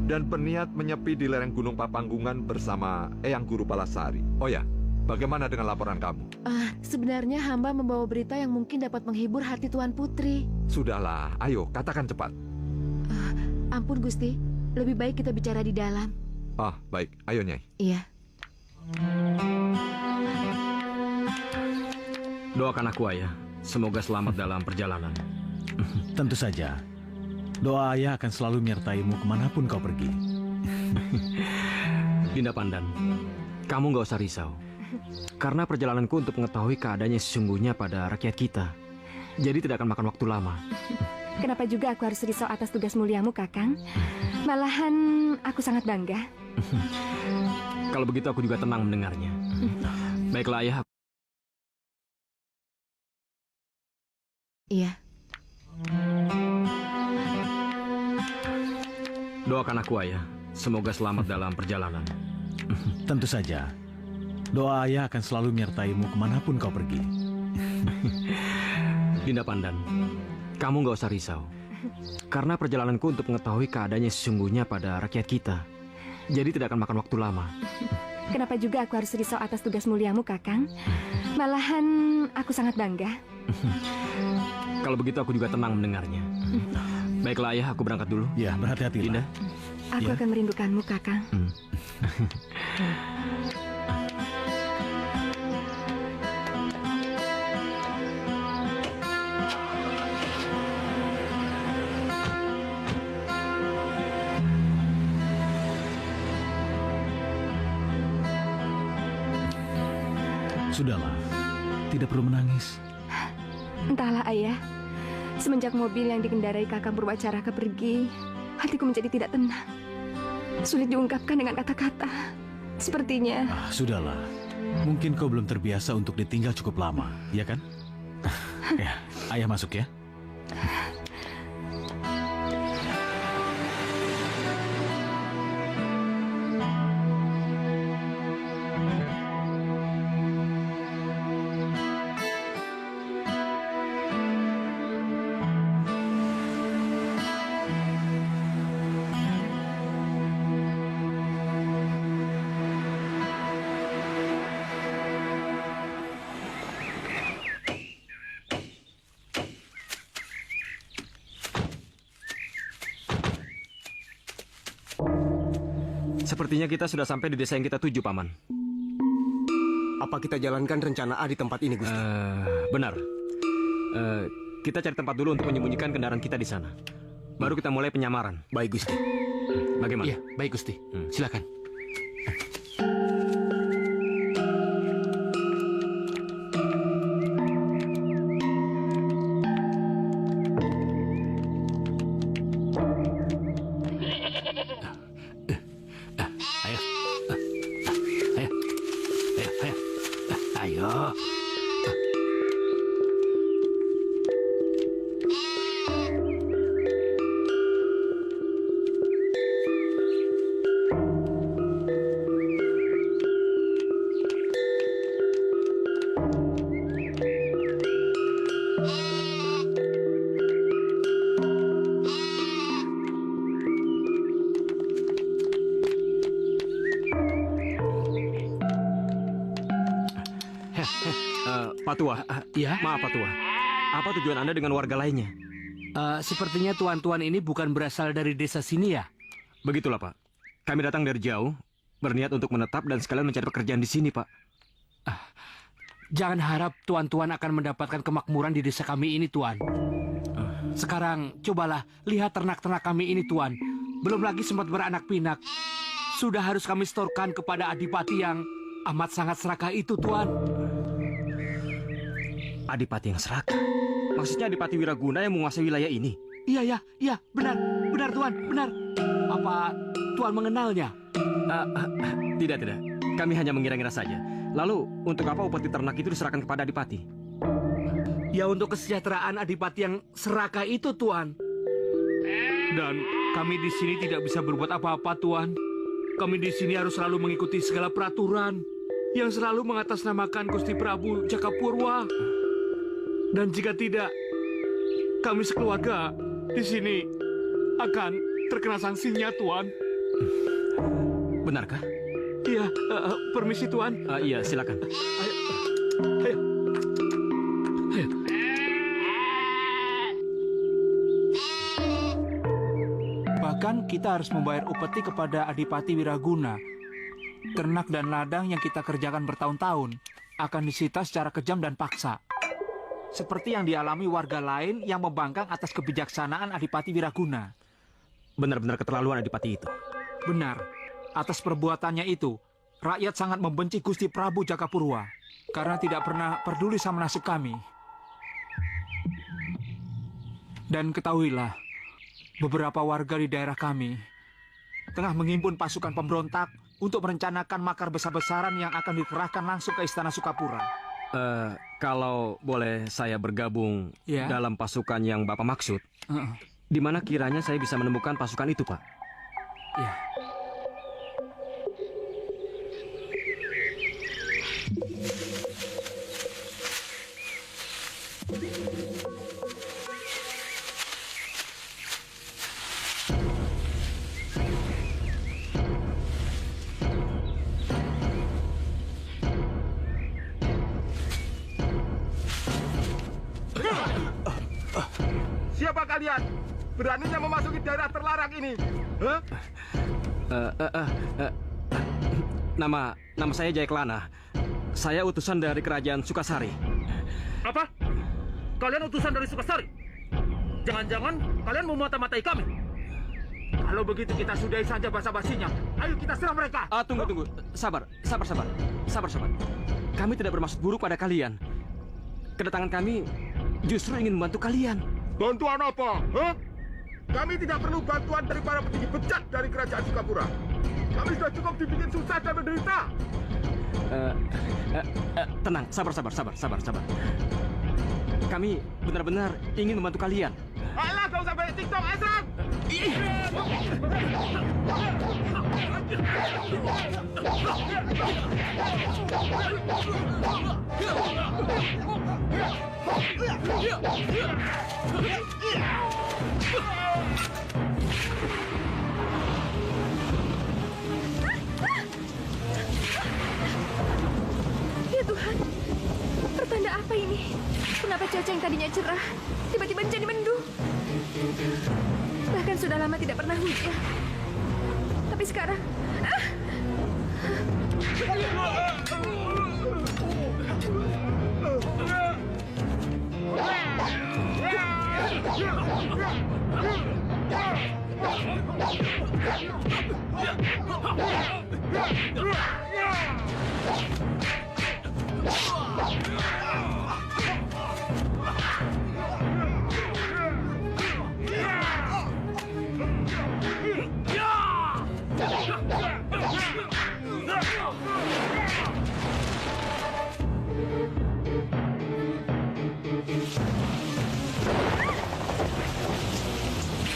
dan berniat menyepi di lereng Gunung Papanggungan bersama Eyang Guru Palasari. Oh ya, bagaimana dengan laporan kamu? Sebenarnya hamba membawa berita yang mungkin dapat menghibur hati Tuan Putri. Sudahlah, ayo katakan cepat. Ampun Gusti, lebih baik kita bicara di dalam. Baik, ayo Nyai. Iya. Doakan aku, Ayah. Semoga selamat dalam perjalanan. Tentu saja. Doa ayah akan selalu menyertaimu kemanapun kau pergi. Dinda Pandan, kamu nggak usah risau. Karena perjalananku untuk mengetahui keadaannya sesungguhnya pada rakyat kita. Jadi tidak akan makan waktu lama. Kenapa juga aku harus risau atas tugas muliamu, Kakang? Malahan aku sangat bangga. Kalau begitu aku juga tenang mendengarnya. Baiklah, Ayah. Iya. Doakan aku, Ayah. Semoga selamat dalam perjalanan. Tentu saja. Doa ayah akan selalu menyertaimu kemanapun kau pergi. Dinda Pandan, kamu nggak usah risau. Karena perjalananku untuk mengetahui keadaannya sesungguhnya pada rakyat kita. Jadi tidak akan makan waktu lama. Kenapa juga aku harus risau atas tugas muliamu, Kakang? Malahan aku sangat bangga. Kalau begitu aku juga tenang mendengarnya. Baiklah, Ayah, aku berangkat dulu. Ya, berhati-hati, Dinda. Aku akan merindukanmu, Kakang. Sudahlah, tidak perlu menangis. Entahlah, Ayah. Semenjak mobil yang dikendarai Kakang Purwacaraka pergi, hatiku menjadi tidak tenang. Sulit diungkapkan dengan kata-kata. Sepertinya... Sudahlah. Mungkin kau belum terbiasa untuk ditinggal cukup lama, ya kan? Ya, ayah masuk ya. Sepertinya kita sudah sampai di desa yang kita tuju, Paman. Apa kita jalankan rencana A di tempat ini, Gusti? Benar. Kita cari tempat dulu untuk menyembunyikan kendaraan kita di sana. Baru kita mulai penyamaran. Baik, Gusti. Bagaimana? Iya, baik, Gusti. Silakan. Pak Tua, ya? Maaf Pak Tua. Apa tujuan Anda dengan warga lainnya? Sepertinya tuan-tuan ini bukan berasal dari desa sini ya? Begitulah Pak. Kami datang dari jauh, berniat untuk menetap dan sekalian mencari pekerjaan di sini Pak. Jangan harap tuan-tuan akan mendapatkan kemakmuran di desa kami ini, Tuan. Sekarang, cobalah lihat ternak-ternak kami ini, Tuan. belum lagi sempat beranak pinak. Sudah harus kami setorkan kepada adipati yang amat sangat serakah itu, Tuan. Adipati yang serakah? Maksudnya Adipati Wiraguna yang menguasai wilayah ini? Iya, benar Tuan, benar. Apa Tuan mengenalnya? Tidak. Kami hanya mengira-ngira saja. Lalu, untuk apa upeti ternak itu diserahkan kepada Adipati? Ya untuk kesejahteraan adipati yang serakah itu, Tuan. Dan kami di sini tidak bisa berbuat apa-apa, Tuan. Kami di sini harus selalu mengikuti segala peraturan yang selalu mengatasnamakan Gusti Prabu Jakapurwa. Dan jika tidak, kami sekeluarga di sini akan terkena sanksinya, Tuan. Benarkah? Iya, permisi, Tuan. Iya, silakan. Ayo. Bahkan kita harus membayar upeti kepada Adipati Wiraguna. Ternak dan ladang yang kita kerjakan bertahun-tahun akan disita secara kejam dan paksa. Seperti yang dialami warga lain yang membangkang atas kebijaksanaan Adipati Wiraguna. Benar-benar keterlaluan Adipati itu. Benar. Atas perbuatannya itu, rakyat sangat membenci Gusti Prabu Jakapurwa karena tidak pernah peduli sama nasib kami. Dan ketahuilah, beberapa warga di daerah kami tengah menghimpun pasukan pemberontak untuk merencanakan makar besar-besaran yang akan dikerahkan langsung ke Istana Sukapura. Kalau boleh saya bergabung dalam pasukan yang Bapak maksud, di mana kiranya saya bisa menemukan pasukan itu, Pak? Ya. Siapa kalian? Beraninya memasuki daerah terlarang ini? Huh? Nama saya Jayaklana. Saya utusan dari kerajaan Sukasari. Apa? Kalian utusan dari Sukasari? Jangan-jangan kalian mau mata-matai kami? Kalau begitu kita sudahi saja basa-basinya. Ayo kita serang mereka. Tunggu. Sabar. Kami tidak bermaksud buruk pada kalian. Kedatangan kami justru ingin membantu kalian. Bantuan apa? Huh? Kami tidak perlu bantuan dari para petinggi bejat dari kerajaan Sukapura. Kami sudah cukup dibikin susah dan menderita. Tenang, sabar. Kami benar-benar ingin membantu kalian. Ayolah, gak usah banyak TikTok, serang! Ya Tuhan, pertanda apa ini? Kenapa cuaca yang tadinya cerah tiba-tiba menjadi mendung? Bahkan sudah lama tidak pernah hujan. Tapi sekarang,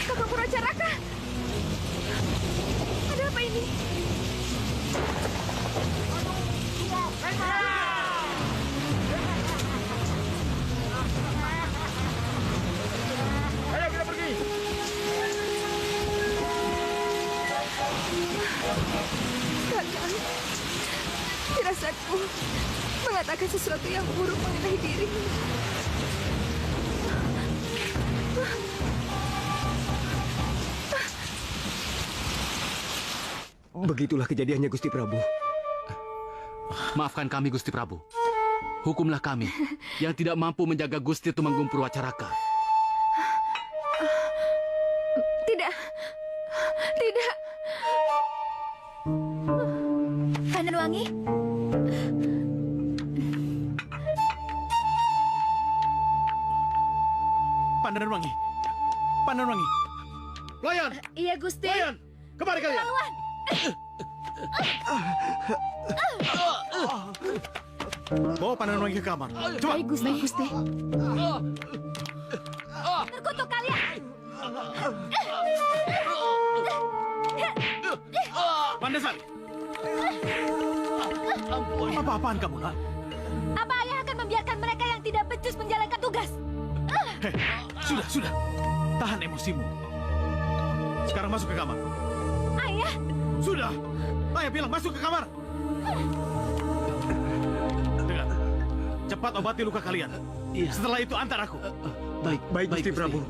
Kakak Purwacaraka, ada apa ini? Ayo kita pergi. Kakak, firasatku mengatakan sesuatu yang buruk mengenai dirimu. Begitulah kejadiannya, Gusti Prabu. Maafkan kami, Gusti Prabu. Hukumlah kami yang tidak mampu menjaga Gusti Tumenggung Purwacaraka. Tidak, Tidak. Pandanwangi. Pandanwangi. Pandanwangi. Pelayan. Iya, Gusti. Pelayan, kemari kalian. Lawan. Bawa Pandanwangi ke kamar. Coba. Baik, Gusti. Gusti. Terkutuk kalian. Pandasari. Apa-apaan kamu, nak? Apa ayah akan membiarkan mereka yang tidak becus menjalankan tugas? Hei, sudah. Tahan emosimu. Sekarang masuk ke kamar. Ayah. Sudah. Ayah bilang masuk ke kamar. Dengar. Cepat obati luka kalian. Setelah itu antar aku. Baik, Gusti Prabu.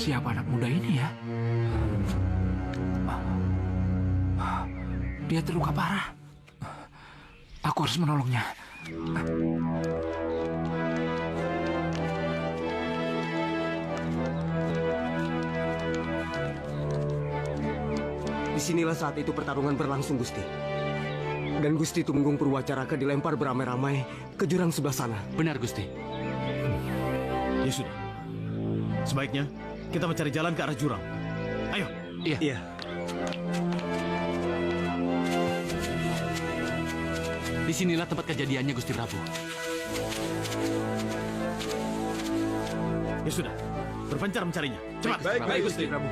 Siapa anak muda ini ya? Dia terluka parah. Aku harus menolongnya. Disinilah saat itu pertarungan berlangsung, Gusti. Dan Gusti Tumenggung Purwacaraka dilempar beramai-ramai ke jurang sebelah sana. Benar, Gusti. Ya sudah. Sebaiknya kita mencari jalan ke arah jurang. Ayo. Iya. Disinilah tempat kejadiannya, Gusti Prabu. Ya sudah. Berpencar mencarinya. Cepat. Baik, Gusti Prabu.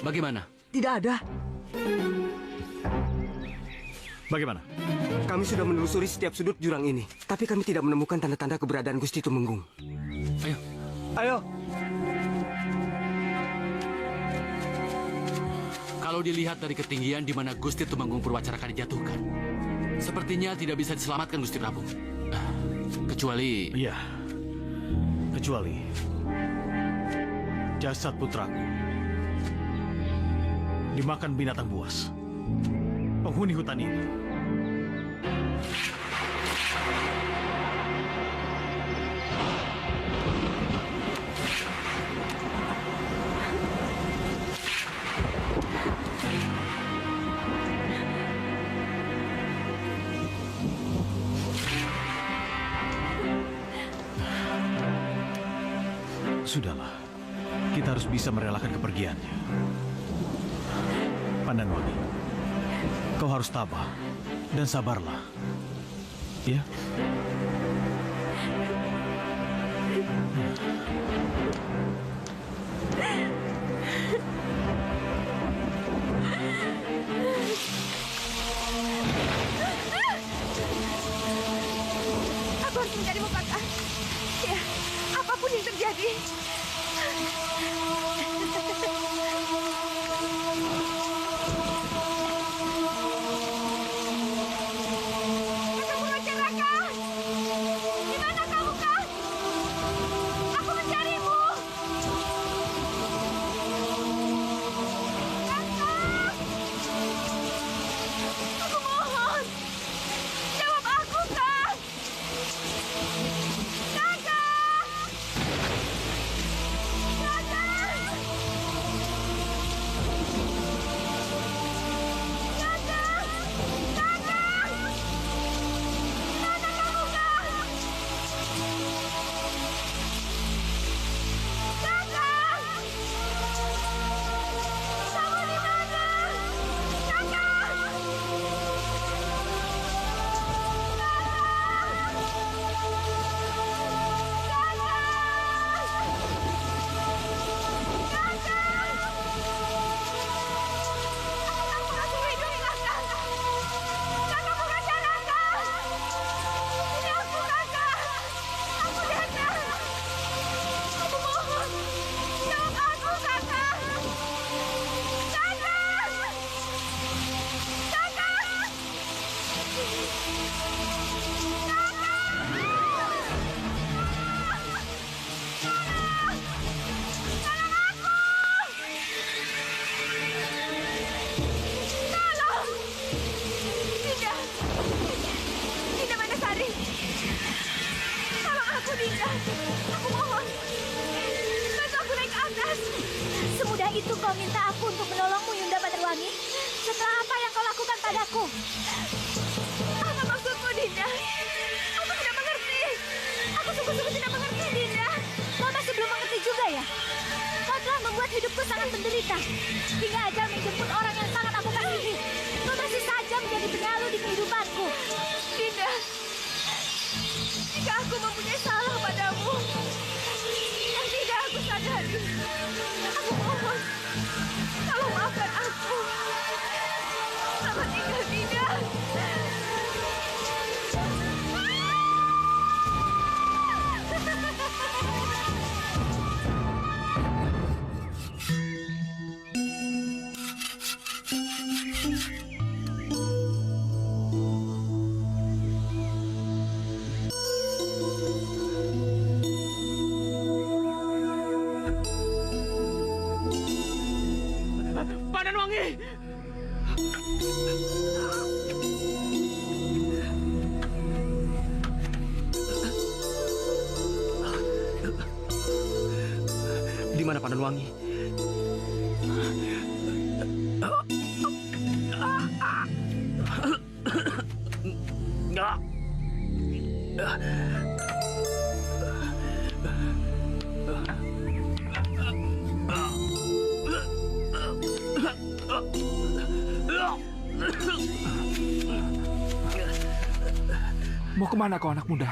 Bagaimana? Tidak ada. Bagaimana? Kami sudah menelusuri setiap sudut jurang ini, tapi kami tidak menemukan tanda-tanda keberadaan Gusti Tumenggung. Ayo. Kalau dilihat dari ketinggian di mana Gusti Tumenggung Purwacaraka dijatuhkan, sepertinya tidak bisa diselamatkan, Gusti Prabu. Kecuali... Iya. Kecuali jasad putraku dimakan binatang buas. Penghuni hutan ini. Sudahlah, kita harus bisa merelakan kepergiannya. Pandanwangi, kau harus tabah dan sabarlah. Ya? Aku harus mencarimu, Kakak. Ya, apapun yang terjadi. padaku. Apa maksudmu, Dinda? Aku tidak mengerti. Aku sungguh-sungguh tidak mengerti, Dinda. Kau masih belum mengerti juga ya? Kau telah membuat hidupku sangat menderita. Hingga ajal menjemput orang yang sangat aku kasihi. Kau masih saja menjadi penyalu di kehidupanku. Dinda, jika aku mempunyai salah padamu, yang tidak aku sadari, aku mohon, tolong maafkan aku. Selamat tinggal, Dinda. Pandanwangi! Di mana Pandanwangi? Mau kemana kau anak muda?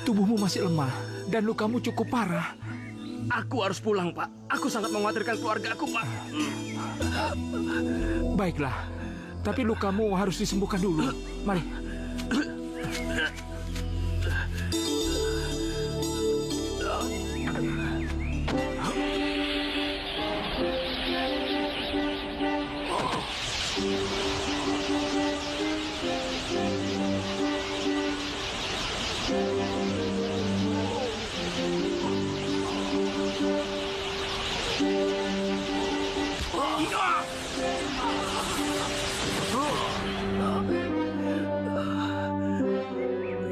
Tubuhmu masih lemah dan lukamu cukup parah. Aku harus pulang, Pak. Aku sangat mengkhawatirkan keluarga aku, Pak. Baiklah, tapi lukamu harus disembuhkan dulu. Mari.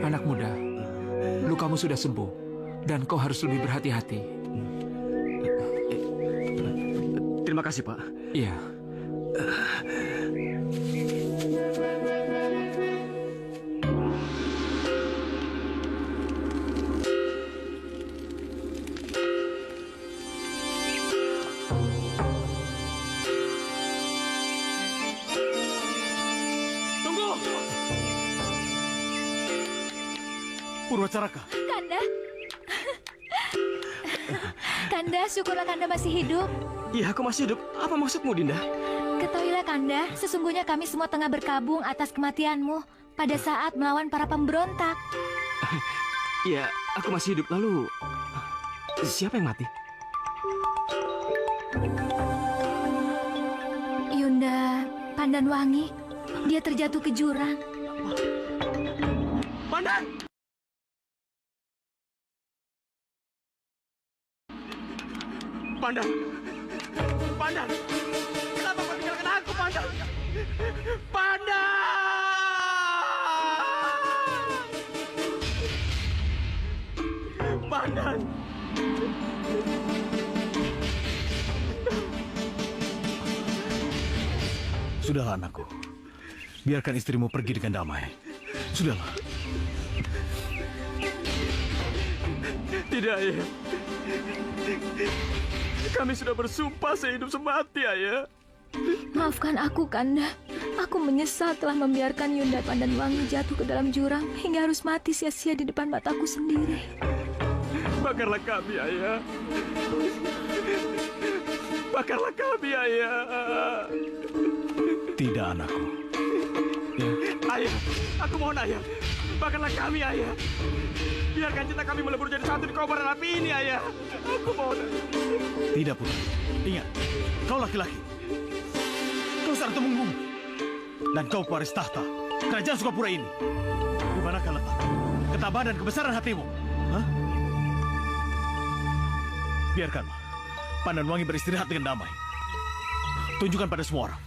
Anak muda, lukamu sudah sembuh dan kau harus lebih berhati-hati. Terima kasih, Pak. Iya. Purwacaraka. Kanda. Kanda, syukurlah Kanda masih hidup. Iya, aku masih hidup. Apa maksudmu, Dinda? Ketahuilah Kanda, sesungguhnya kami semua tengah berkabung atas kematianmu pada saat melawan para pemberontak. Iya, aku masih hidup. Lalu, siapa yang mati? Yunda Pandanwangi. Dia terjatuh ke jurang. Pandan! Pandan! Pandan! Kenapa kau tinggalkan aku, Pandan? Pandan! Pandan! Sudahlah, anakku. Biarkan istrimu pergi dengan damai. Sudahlah. Tidak, Ayah. Kami sudah bersumpah sehidup semati, Ayah. Maafkan aku, Kanda. Aku menyesal telah membiarkan Yunda Pandanwangi jatuh ke dalam jurang hingga harus mati sia-sia di depan mataku sendiri. Bakarlah kami, Ayah. Bakarlah kami, Ayah. Tidak, anakku. Ya. Ayah, aku mohon, Ayah. Bakarlah kami, Ayah. Biarkan cinta kami melebur jadi satu di kobaran api ini, Ayah. Aku mohon. Tidak, Putri. Ingat, kau laki-laki. Kau seorang temenggung. Dan kau pewaris tahta kerajaan Sukapura ini. Di manakah letak ketabahan dan kebesaran hatimu? Hah? Biarkanlah Pandanwangi beristirahat dengan damai. Tunjukkan pada semua orang,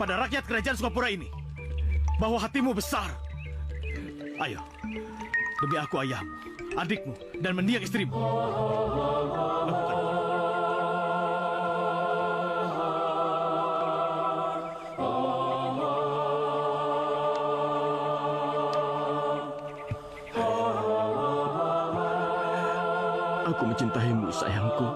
pada rakyat kerajaan Sukapura ini, bahwa hatimu besar. Ayo, demi aku ayahmu, adikmu, dan mendiang istrimu. Lakukan. Aku mencintaimu, sayangku.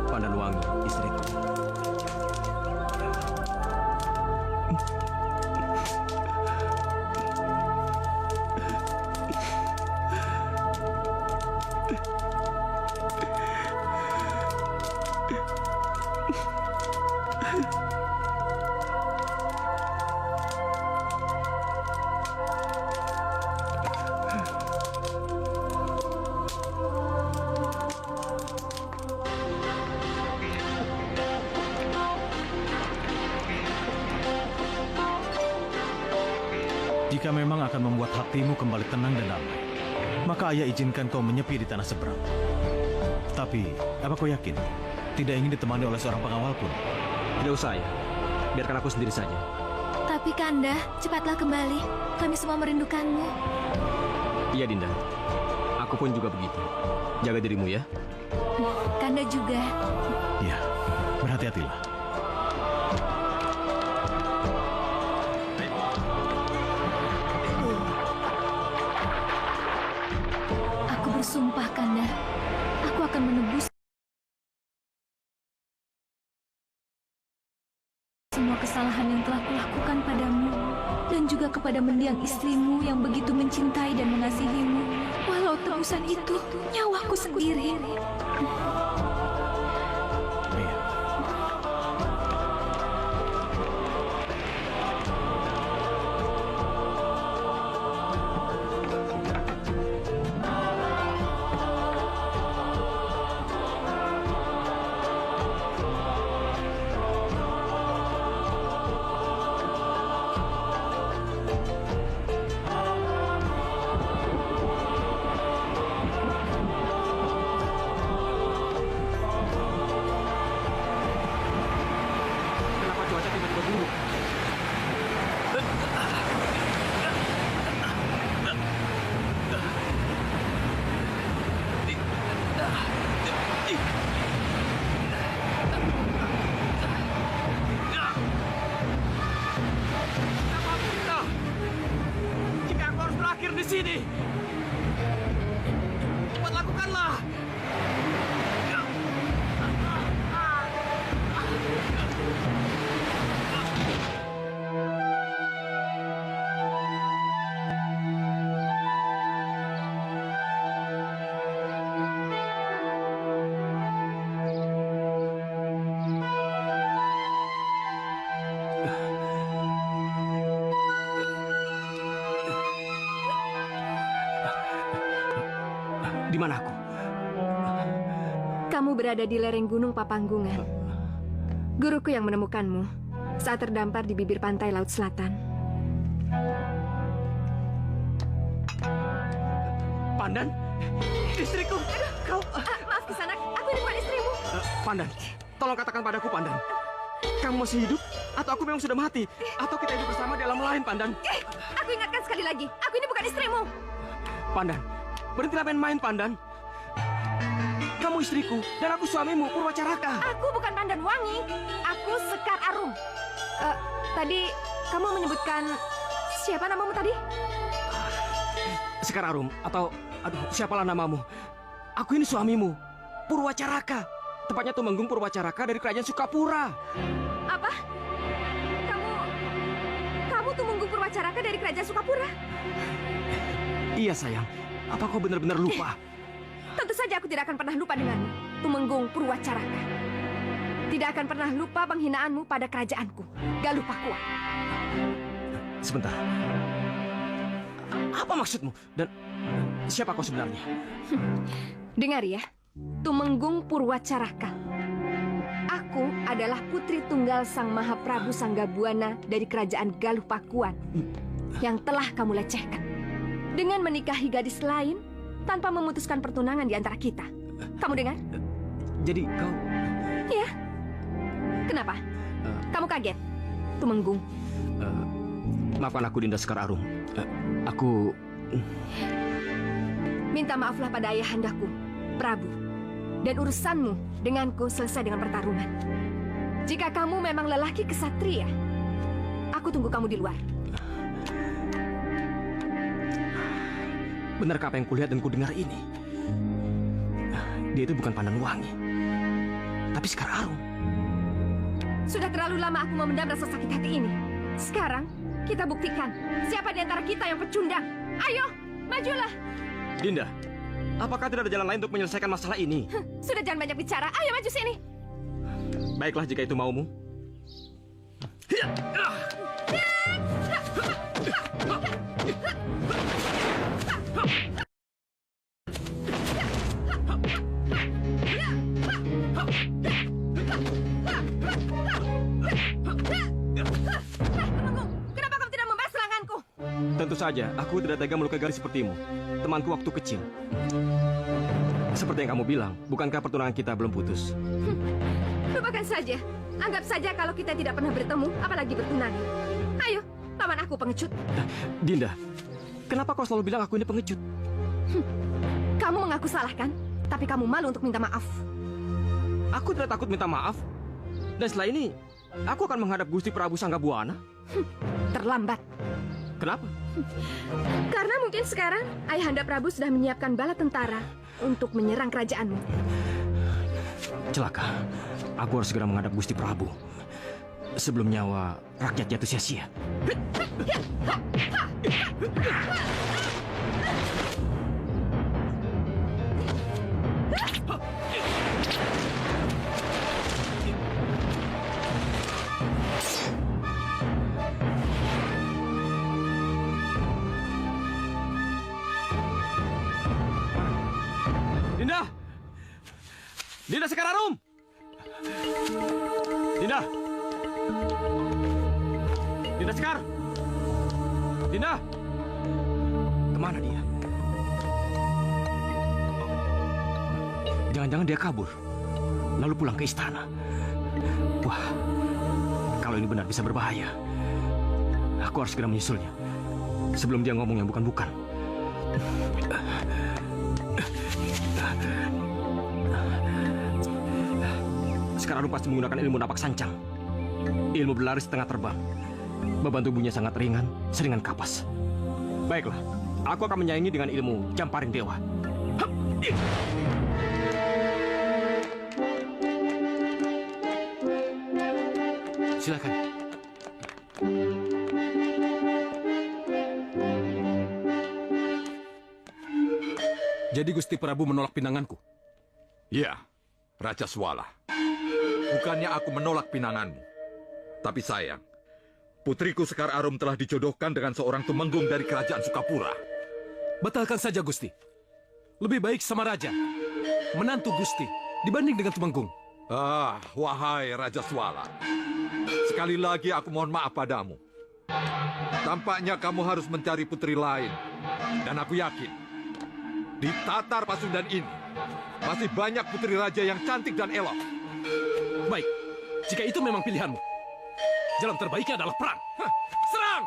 Pandanwangi, istriku. Jika memang akan membuat hatimu kembali tenang dan damai, maka ayah izinkan kau menyepi di tanah seberang. Tapi, apa kau yakin tidak ingin ditemani oleh seorang pengawal pun? Tidak usah, ayah. Biarkan aku sendiri saja. Tapi Kanda, cepatlah kembali. Kami semua merindukanmu. Iya, Dinda. Aku pun juga begitu. Jaga dirimu ya. Kanda juga. Ya, berhati-hatilah. Aku bersumpah, Kanda. Aku akan menebus semua kesalahan yang telah kulakukan padamu dan juga kepada mendiang istrimu yang begitu mencintai dan mengasihimu, walau tebusan itu nyawaku sendiri. Sini. Cepat lakukanlah. Di mana aku? Kamu berada di lereng Gunung Papanggungan. Guruku yang menemukanmu saat terdampar di bibir pantai Laut Selatan. Pandan, istriku. Kau Maaf Kisanak, aku ini bukan istrimu. Pandan, tolong katakan padaku, Pandan. Kamu masih hidup atau aku memang sudah mati? Atau kita hidup bersama di alam lain, Pandan? Aku ingatkan sekali lagi, aku ini bukan istrimu. Pandan, berhentilah main-main, Pandan. Kamu istriku dan aku suamimu, Purwacaraka. Aku bukan Pandan Wangi, aku Sekar Arum. Tadi kamu menyebutkan siapa namamu tadi? Sekar Arum atau siapalah namamu? Aku ini suamimu, Purwacaraka. Tepatnya Tumenggung Purwacaraka dari kerajaan Sukapura. Apa? Kamu Tumenggung Purwacaraka dari kerajaan Sukapura? Iya sayang, apa kau benar-benar lupa? Tentu saja aku tidak akan pernah lupa denganmu, Tumenggung Purwacaraka. Tidak akan pernah lupa penghinaanmu pada kerajaanku, Galuh Pakuan. Sebentar. Apa maksudmu? Dan siapa kau sebenarnya? Dengar ya, Tumenggung Purwacaraka. Aku adalah putri tunggal Sang Mahaprabu Sanggabuana dari kerajaan Galuh Pakuan yang telah kamu lecehkan dengan menikahi gadis lain tanpa memutuskan pertunangan di antara kita. Kamu dengar? Jadi kau... Iya. Kenapa? Kamu kaget, Tumenggung? Maafkan aku, Dinda Sekar Arum. Aku... Minta maaflah pada ayahandaku, Prabu. Dan urusanmu denganku selesai dengan pertarungan. Jika kamu memang lelaki kesatria, aku tunggu kamu di luar. Benarkah apa yang kulihat dan kudengar ini? Dia itu bukan Pandan Wangi, tapi Sekar Arum. Sudah terlalu lama aku memendam rasa sakit hati ini. Sekarang kita buktikan siapa di antara kita yang pecundang. Ayo, majulah. Dinda, apakah tidak ada jalan lain untuk menyelesaikan masalah ini? Sudah jangan banyak bicara. Ayo maju sini. Baiklah jika itu maumu. Kenapa kamu tidak membalas seranganku? Tentu saja, aku tidak tega melukai gadis sepertimu. Temanku waktu kecil. Seperti yang kamu bilang, bukankah pertunangan kita belum putus? Lupakan saja. Anggap saja kalau kita tidak pernah bertemu, apalagi bertunangan. Ayo, lawan aku pengecut. Dinda, kenapa kau selalu bilang aku ini pengecut? Kamu mengaku salah kan? Tapi kamu malu untuk minta maaf. Aku tidak takut minta maaf. Dan setelah ini, aku akan menghadap Gusti Prabu Sanggabuana. Terlambat. Kenapa? Karena mungkin sekarang Ayahanda Prabu sudah menyiapkan bala tentara untuk menyerang kerajaanmu. Celaka. Aku harus segera menghadap Gusti Prabu sebelum nyawa rakyat jatuh sia-sia. Dinda! Dinda Sekar Arum! Dinda! Dinda Sekar! Dinda! Kemana dia? Jangan-jangan dia kabur, lalu pulang ke istana. Wah, kalau ini benar bisa berbahaya. Aku harus segera menyusulnya sebelum dia ngomong yang bukan-bukan. Sekar Arum pasti menggunakan ilmu napak sancang. Ilmu berlari setengah terbang. Beban tubuhnya sangat ringan, seringan kapas. Baiklah, aku akan menyaingi dengan ilmu Jamparing Dewa. Silakan. Jadi Gusti Prabu menolak pinanganku? Ya, Raja Swala. Bukannya aku menolak pinanganmu. Tapi sayang, putriku Sekar Arum telah dijodohkan dengan seorang tumenggung dari kerajaan Sukapura. Batalkan saja, Gusti. Lebih baik sama Raja. Menantu Gusti dibanding dengan Tumenggung. Wahai Raja Swala. Sekali lagi aku mohon maaf padamu. Tampaknya kamu harus mencari putri lain. Dan aku yakin, di Tatar Pasundan ini, masih banyak putri raja yang cantik dan elok. Baik, jika itu memang pilihanmu, jalan terbaiknya adalah perang. Serang!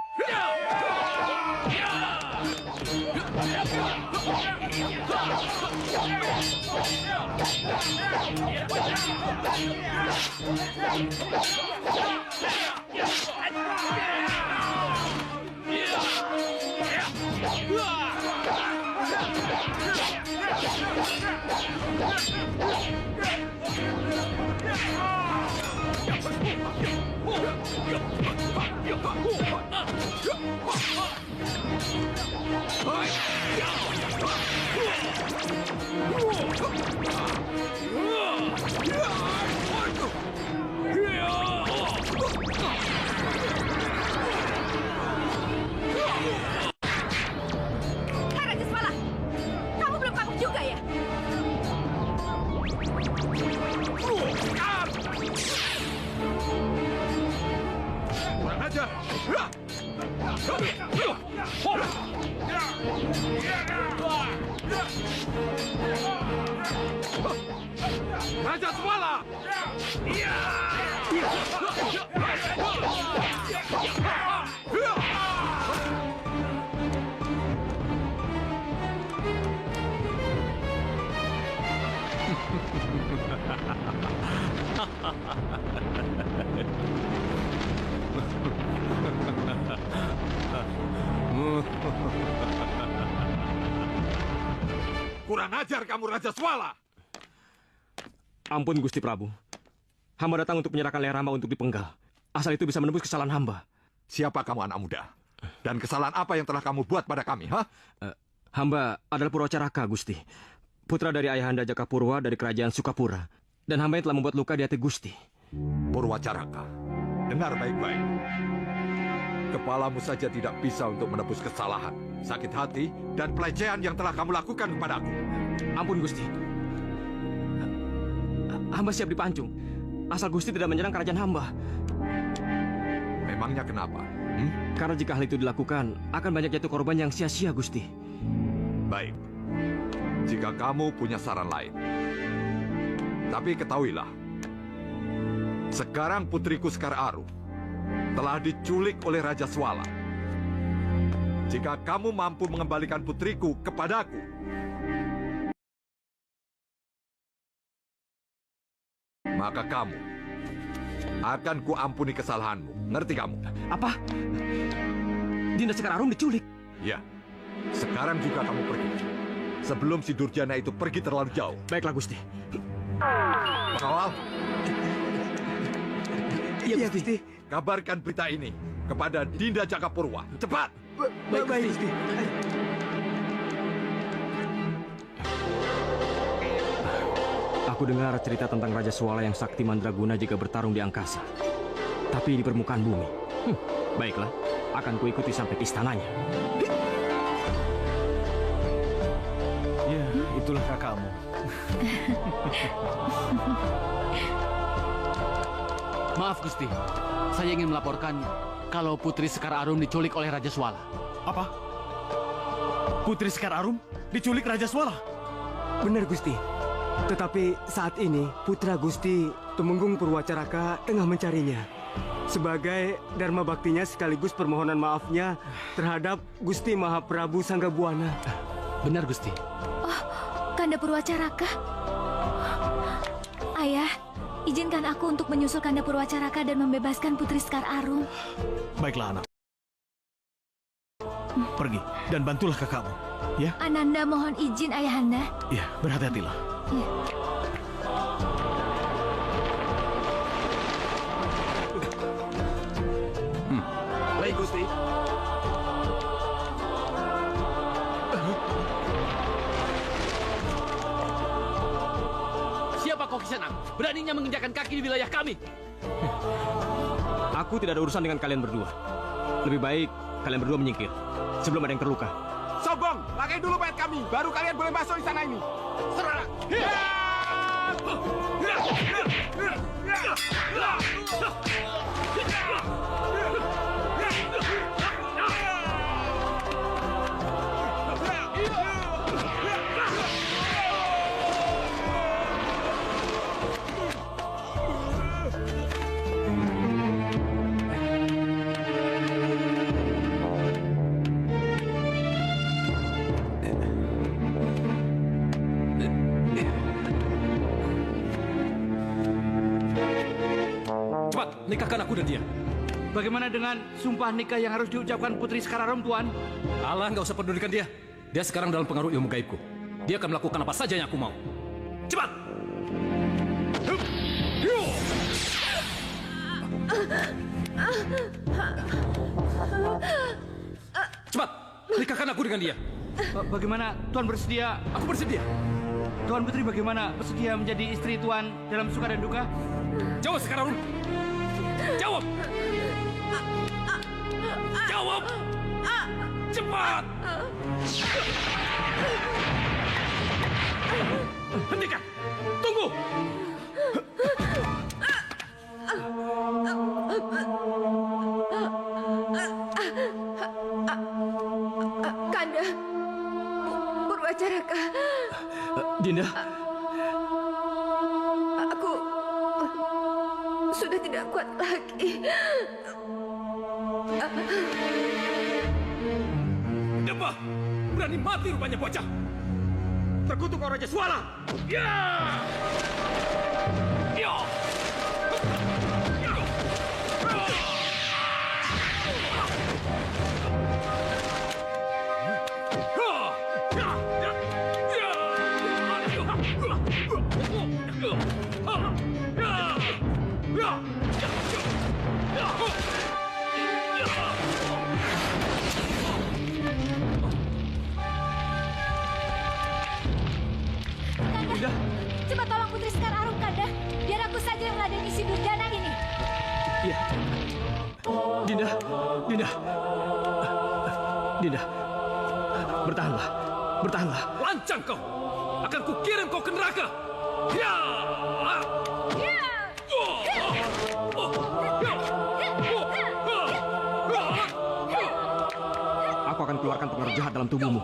Hai Raja Swala, kamu belum kapok juga ya? Kurang ajar! Raja Swala! Kurang ajar kamu, Raja Swala! Ampun Gusti Prabu. Hamba datang untuk menyerahkan leher hamba untuk dipenggal. Asal itu bisa menembus kesalahan hamba. Siapa kamu anak muda? Dan kesalahan apa yang telah kamu buat pada kami, ha? Hamba adalah Purwacaraka, Gusti. Putra dari Ayahanda Jakapurwa dari kerajaan Sukapura. Dan hamba yang telah membuat luka di hati Gusti. Purwacaraka, dengar baik-baik. Kepalamu saja tidak bisa untuk menebus kesalahan, sakit hati, dan pelecehan yang telah kamu lakukan kepadaku. Ampun Gusti. Hamba siap dipancung. Asal Gusti tidak menyerang kerajaan hamba. Memangnya kenapa? Karena jika hal itu dilakukan, akan banyak jatuh korban yang sia-sia, Gusti. Baik. Jika kamu punya saran lain. Tapi ketahuilah, sekarang putriku Sekar Arum telah diculik oleh Raja Swala. Jika kamu mampu mengembalikan putriku kepadaku, maka kamu akan kuampuni kesalahanmu. Ngerti kamu? Apa? Dinda Sekar Arum diculik? Ya. Sekarang juga kamu pergi. Sebelum si Durjana itu pergi terlalu jauh. Baiklah, Gusti. Pengawal. Iya, Gusti. Kabarkan berita ini kepada Dinda Jakapurwa. Cepat! Baik, Gusti. Aku dengar cerita tentang Raja Swala yang sakti mandraguna jika bertarung di angkasa. Tapi di permukaan bumi. Baiklah, akan kuikuti sampai ke istananya. Ya, itulah kakakmu. Maaf Gusti, saya ingin melaporkan kalau Putri Sekar Arum diculik oleh Raja Swala. Apa? Putri Sekar Arum diculik Raja Swala? Benar Gusti. Tetapi saat ini putra Gusti Tumenggung Purwacaraka tengah mencarinya. Sebagai dharma baktinya sekaligus permohonan maafnya terhadap Gusti Mahaprabu Sanggabuana. Benar Gusti. Oh, Kanda Purwacaraka. Ayah, izinkan aku untuk menyusul Kanda Purwacaraka dan membebaskan Putri Sekar Arum. Baiklah anak. Pergi dan bantulah kakakmu, ya? Ananda mohon izin Ayahanda. Ya, berhati-hatilah. Ya. Baik, Gusti. Siapa kau Kisanak? Beraninya menginjakkan kaki di wilayah kami. Aku tidak ada urusan dengan kalian berdua. Lebih baik kalian berdua menyingkir sebelum ada yang terluka. Sombong, pakai dulu pet kami, baru kalian boleh masuk istana ini. Serang! Cepat, nikahkan aku dan dia. Bagaimana dengan sumpah nikah yang harus diucapkan Putri Sekararum, Tuan? Alah, nggak usah pedulikan dia. Dia sekarang dalam pengaruh ilmu gaibku. Dia akan melakukan apa saja yang aku mau. Cepat! Cepat, nikahkan aku dengan dia. Bagaimana Tuan bersedia? Aku bersedia. Tuan Putri bagaimana bersedia menjadi istri Tuan dalam suka dan duka? Jawab sekarang. Jawab. Jawab. Cepat. Hentikan. Tunggu. Kanda, Purwacaraka. Dinda, aku sudah tidak kuat lagi. Debah, berani mati rupanya bocah. Terkutuk kau Raja Suara. Ya! Ya! Kanda, coba tolong Putri Sekararum, Kanda. Biar aku saja yang meladeni si durjana ini. iya. Dinda, Dinda. Dinda, bertahanlah, bertahanlah. Lancang kau! Akan kukirim kau ke neraka! Ya! Aku akan keluarkan pengaruh jahat dalam tubuhmu.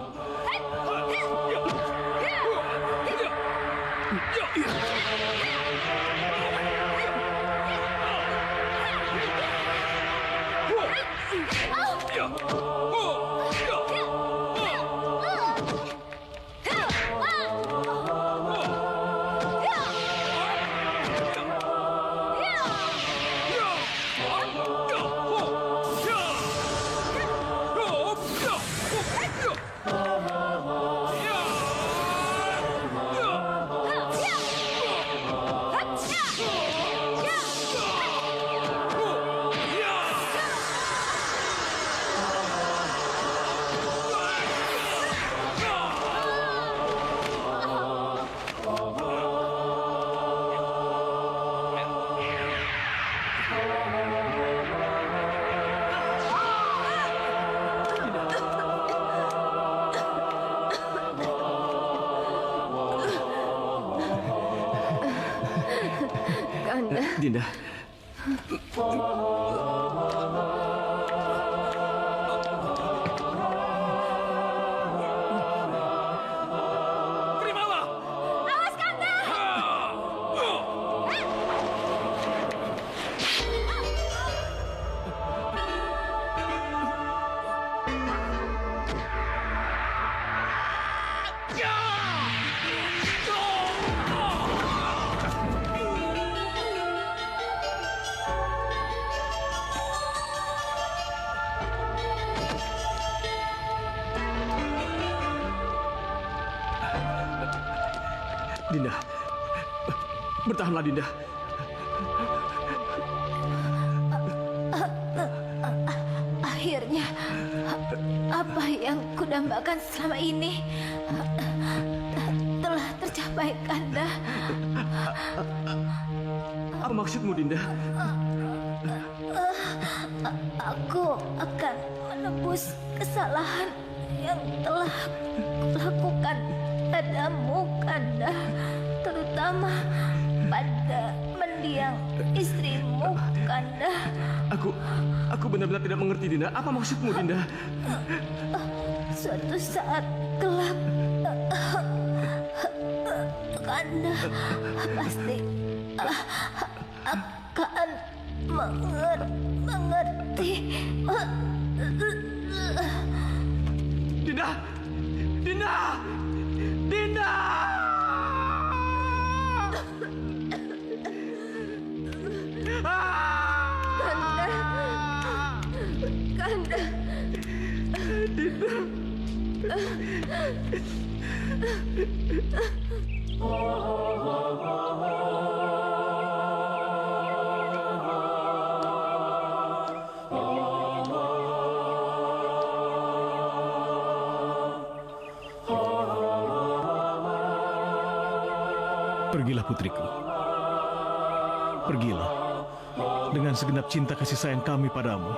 Kanda. Dinda. Terimalah! Awas, Kanda! Dinda, bertahanlah Dinda. Akhirnya, apa yang kudambakan selama ini telah tercapai, Kanda. Apa maksudmu, Dinda? Aku akan menebus kesalahan yang telah kulakukan padamu, Kanda. terutama pada mendiang istrimu, Kanda. Aku benar-benar tidak mengerti, Dinda. Apa maksudmu, Dinda? Suatu saat kelak, Kanda pasti akan mengerti. Dinda! Dinda! Dinda! Kanda! Kanda! Dinda! Pergilah putriku. Pergilah dengan segenap cinta kasih sayang kami padamu.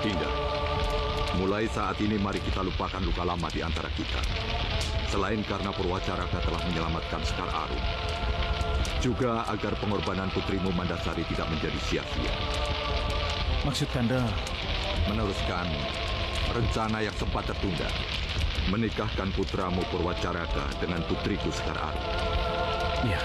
Dinda, mulai saat ini mari kita lupakan luka lama di antara kita. Selain karena Purwacaraka telah menyelamatkan Sekar Arum, juga agar pengorbanan putrimu Mandasari tidak menjadi sia-sia. Maksud Kanda? Meneruskan rencana yang sempat tertunda, menikahkan putramu Purwacaraka dengan putriku Sekar Arum. Ya.